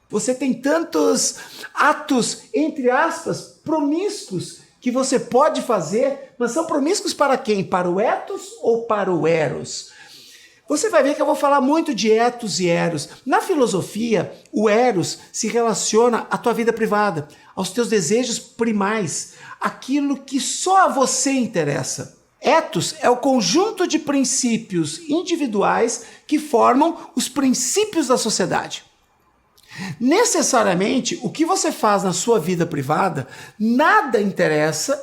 Você tem tantos atos, entre aspas, promíscuos que você pode fazer, mas são promíscuos para quem? Para o ethos ou para o eros? Você vai ver que eu vou falar muito de ethos e eros. Na filosofia, o eros se relaciona à tua vida privada, aos teus desejos primais, aquilo que só a você interessa. Ethos é o conjunto de princípios individuais que formam os princípios da sociedade. Necessariamente, o que você faz na sua vida privada, nada interessa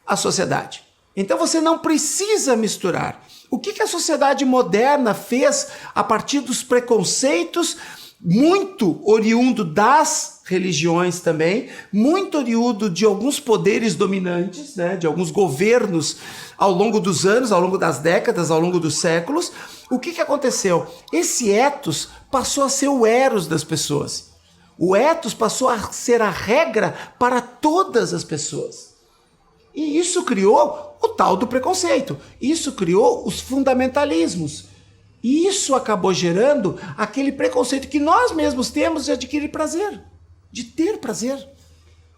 à sociedade. Então você não precisa misturar. O que a sociedade moderna fez a partir dos preconceitos, muito oriundo das religiões também, muito oriundo de alguns poderes dominantes, né, de alguns governos ao longo dos anos, ao longo das décadas, ao longo dos séculos. O que aconteceu? Esse ethos passou a ser o eros das pessoas. O ethos passou a ser a regra para todas as pessoas. E isso criou o tal do preconceito. Isso criou os fundamentalismos. E isso acabou gerando aquele preconceito que nós mesmos temos de adquirir prazer, de ter prazer.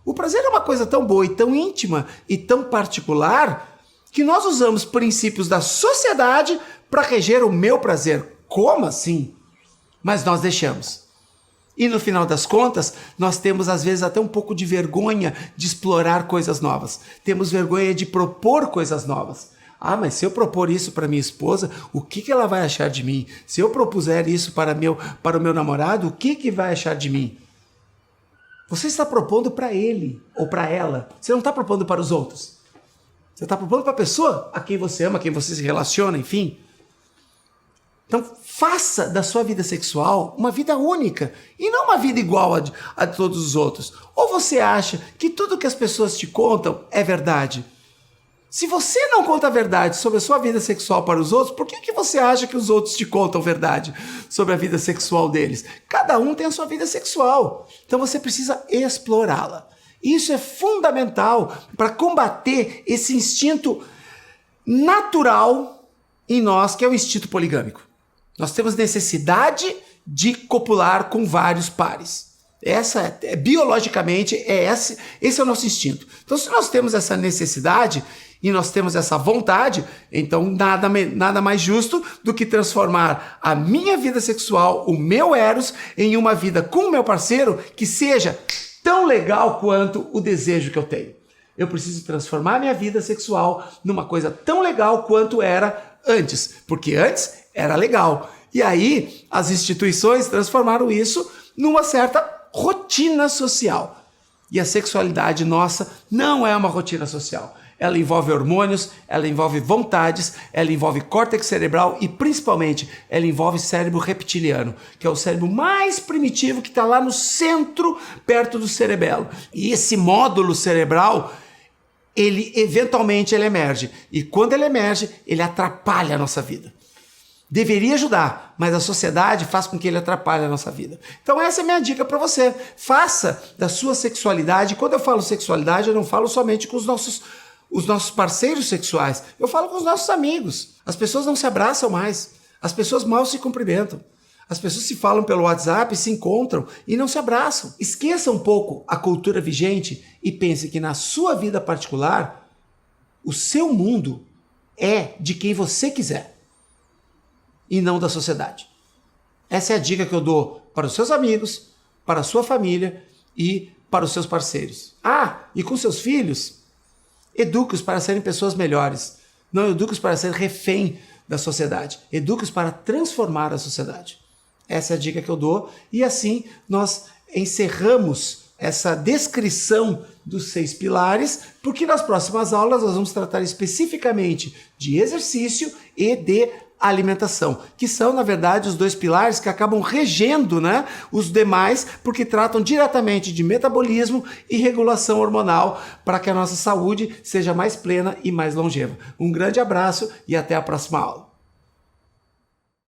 O prazer é uma coisa tão boa e tão íntima e tão particular que nós usamos princípios da sociedade para reger o meu prazer. Como assim? Mas nós deixamos. E no final das contas, nós temos às vezes até um pouco de vergonha de explorar coisas novas. Temos vergonha de propor coisas novas. Ah, mas se eu propor isso para minha esposa, o que ela vai achar de mim? Se eu propuser isso para o meu namorado, o que vai achar de mim? Você está propondo para ele ou para ela. Você não está propondo para os outros. Você está propondo para a pessoa a quem você ama, a quem você se relaciona, enfim. Então, faça da sua vida sexual uma vida única e não uma vida igual a de todos os outros. Ou você acha que tudo que as pessoas te contam é verdade? Se você não conta a verdade sobre a sua vida sexual para os outros, por que você acha que os outros te contam verdade sobre a vida sexual deles? Cada um tem a sua vida sexual, então você precisa explorá-la. Isso é fundamental para combater esse instinto natural em nós, que é o instinto poligâmico. Nós temos necessidade de copular com vários pares. Biologicamente, esse é o nosso instinto. Então, se nós temos essa necessidade e nós temos essa vontade, então nada mais justo do que transformar a minha vida sexual, o meu eros, em uma vida com o meu parceiro que seja tão legal quanto o desejo que eu tenho. Eu preciso transformar minha vida sexual numa coisa tão legal quanto era antes, porque antes era legal. E aí as instituições transformaram isso numa certa rotina social. E a sexualidade nossa não é uma rotina social. Ela envolve hormônios, ela envolve vontades, ela envolve córtex cerebral e, principalmente, ela envolve cérebro reptiliano, que é o cérebro mais primitivo que está lá no centro, perto do cerebelo. E esse módulo cerebral, eventualmente ele emerge. E quando ele emerge, ele atrapalha a nossa vida. Deveria ajudar, mas a sociedade faz com que ele atrapalhe a nossa vida. Então essa é a minha dica para você. Faça da sua sexualidade, quando eu falo sexualidade, eu não falo somente com os nossos parceiros sexuais, eu falo com os nossos amigos. As pessoas não se abraçam mais, as pessoas mal se cumprimentam. As pessoas se falam pelo WhatsApp, se encontram e não se abraçam. Esqueça um pouco a cultura vigente e pense que na sua vida particular, o seu mundo é de quem você quiser e não da sociedade. Essa é a dica que eu dou para os seus amigos, para a sua família e para os seus parceiros. Ah, e com seus filhos, eduque-os para serem pessoas melhores. Não eduque-os para ser refém da sociedade. Eduque-os para transformar a sociedade. Essa é a dica que eu dou. E assim nós encerramos essa descrição dos 6 pilares, porque nas próximas aulas nós vamos tratar especificamente de exercício e de alimentação, que são, na verdade, os 2 pilares que acabam regendo, né, os demais, porque tratam diretamente de metabolismo e regulação hormonal para que a nossa saúde seja mais plena e mais longeva. Um grande abraço e até a próxima aula.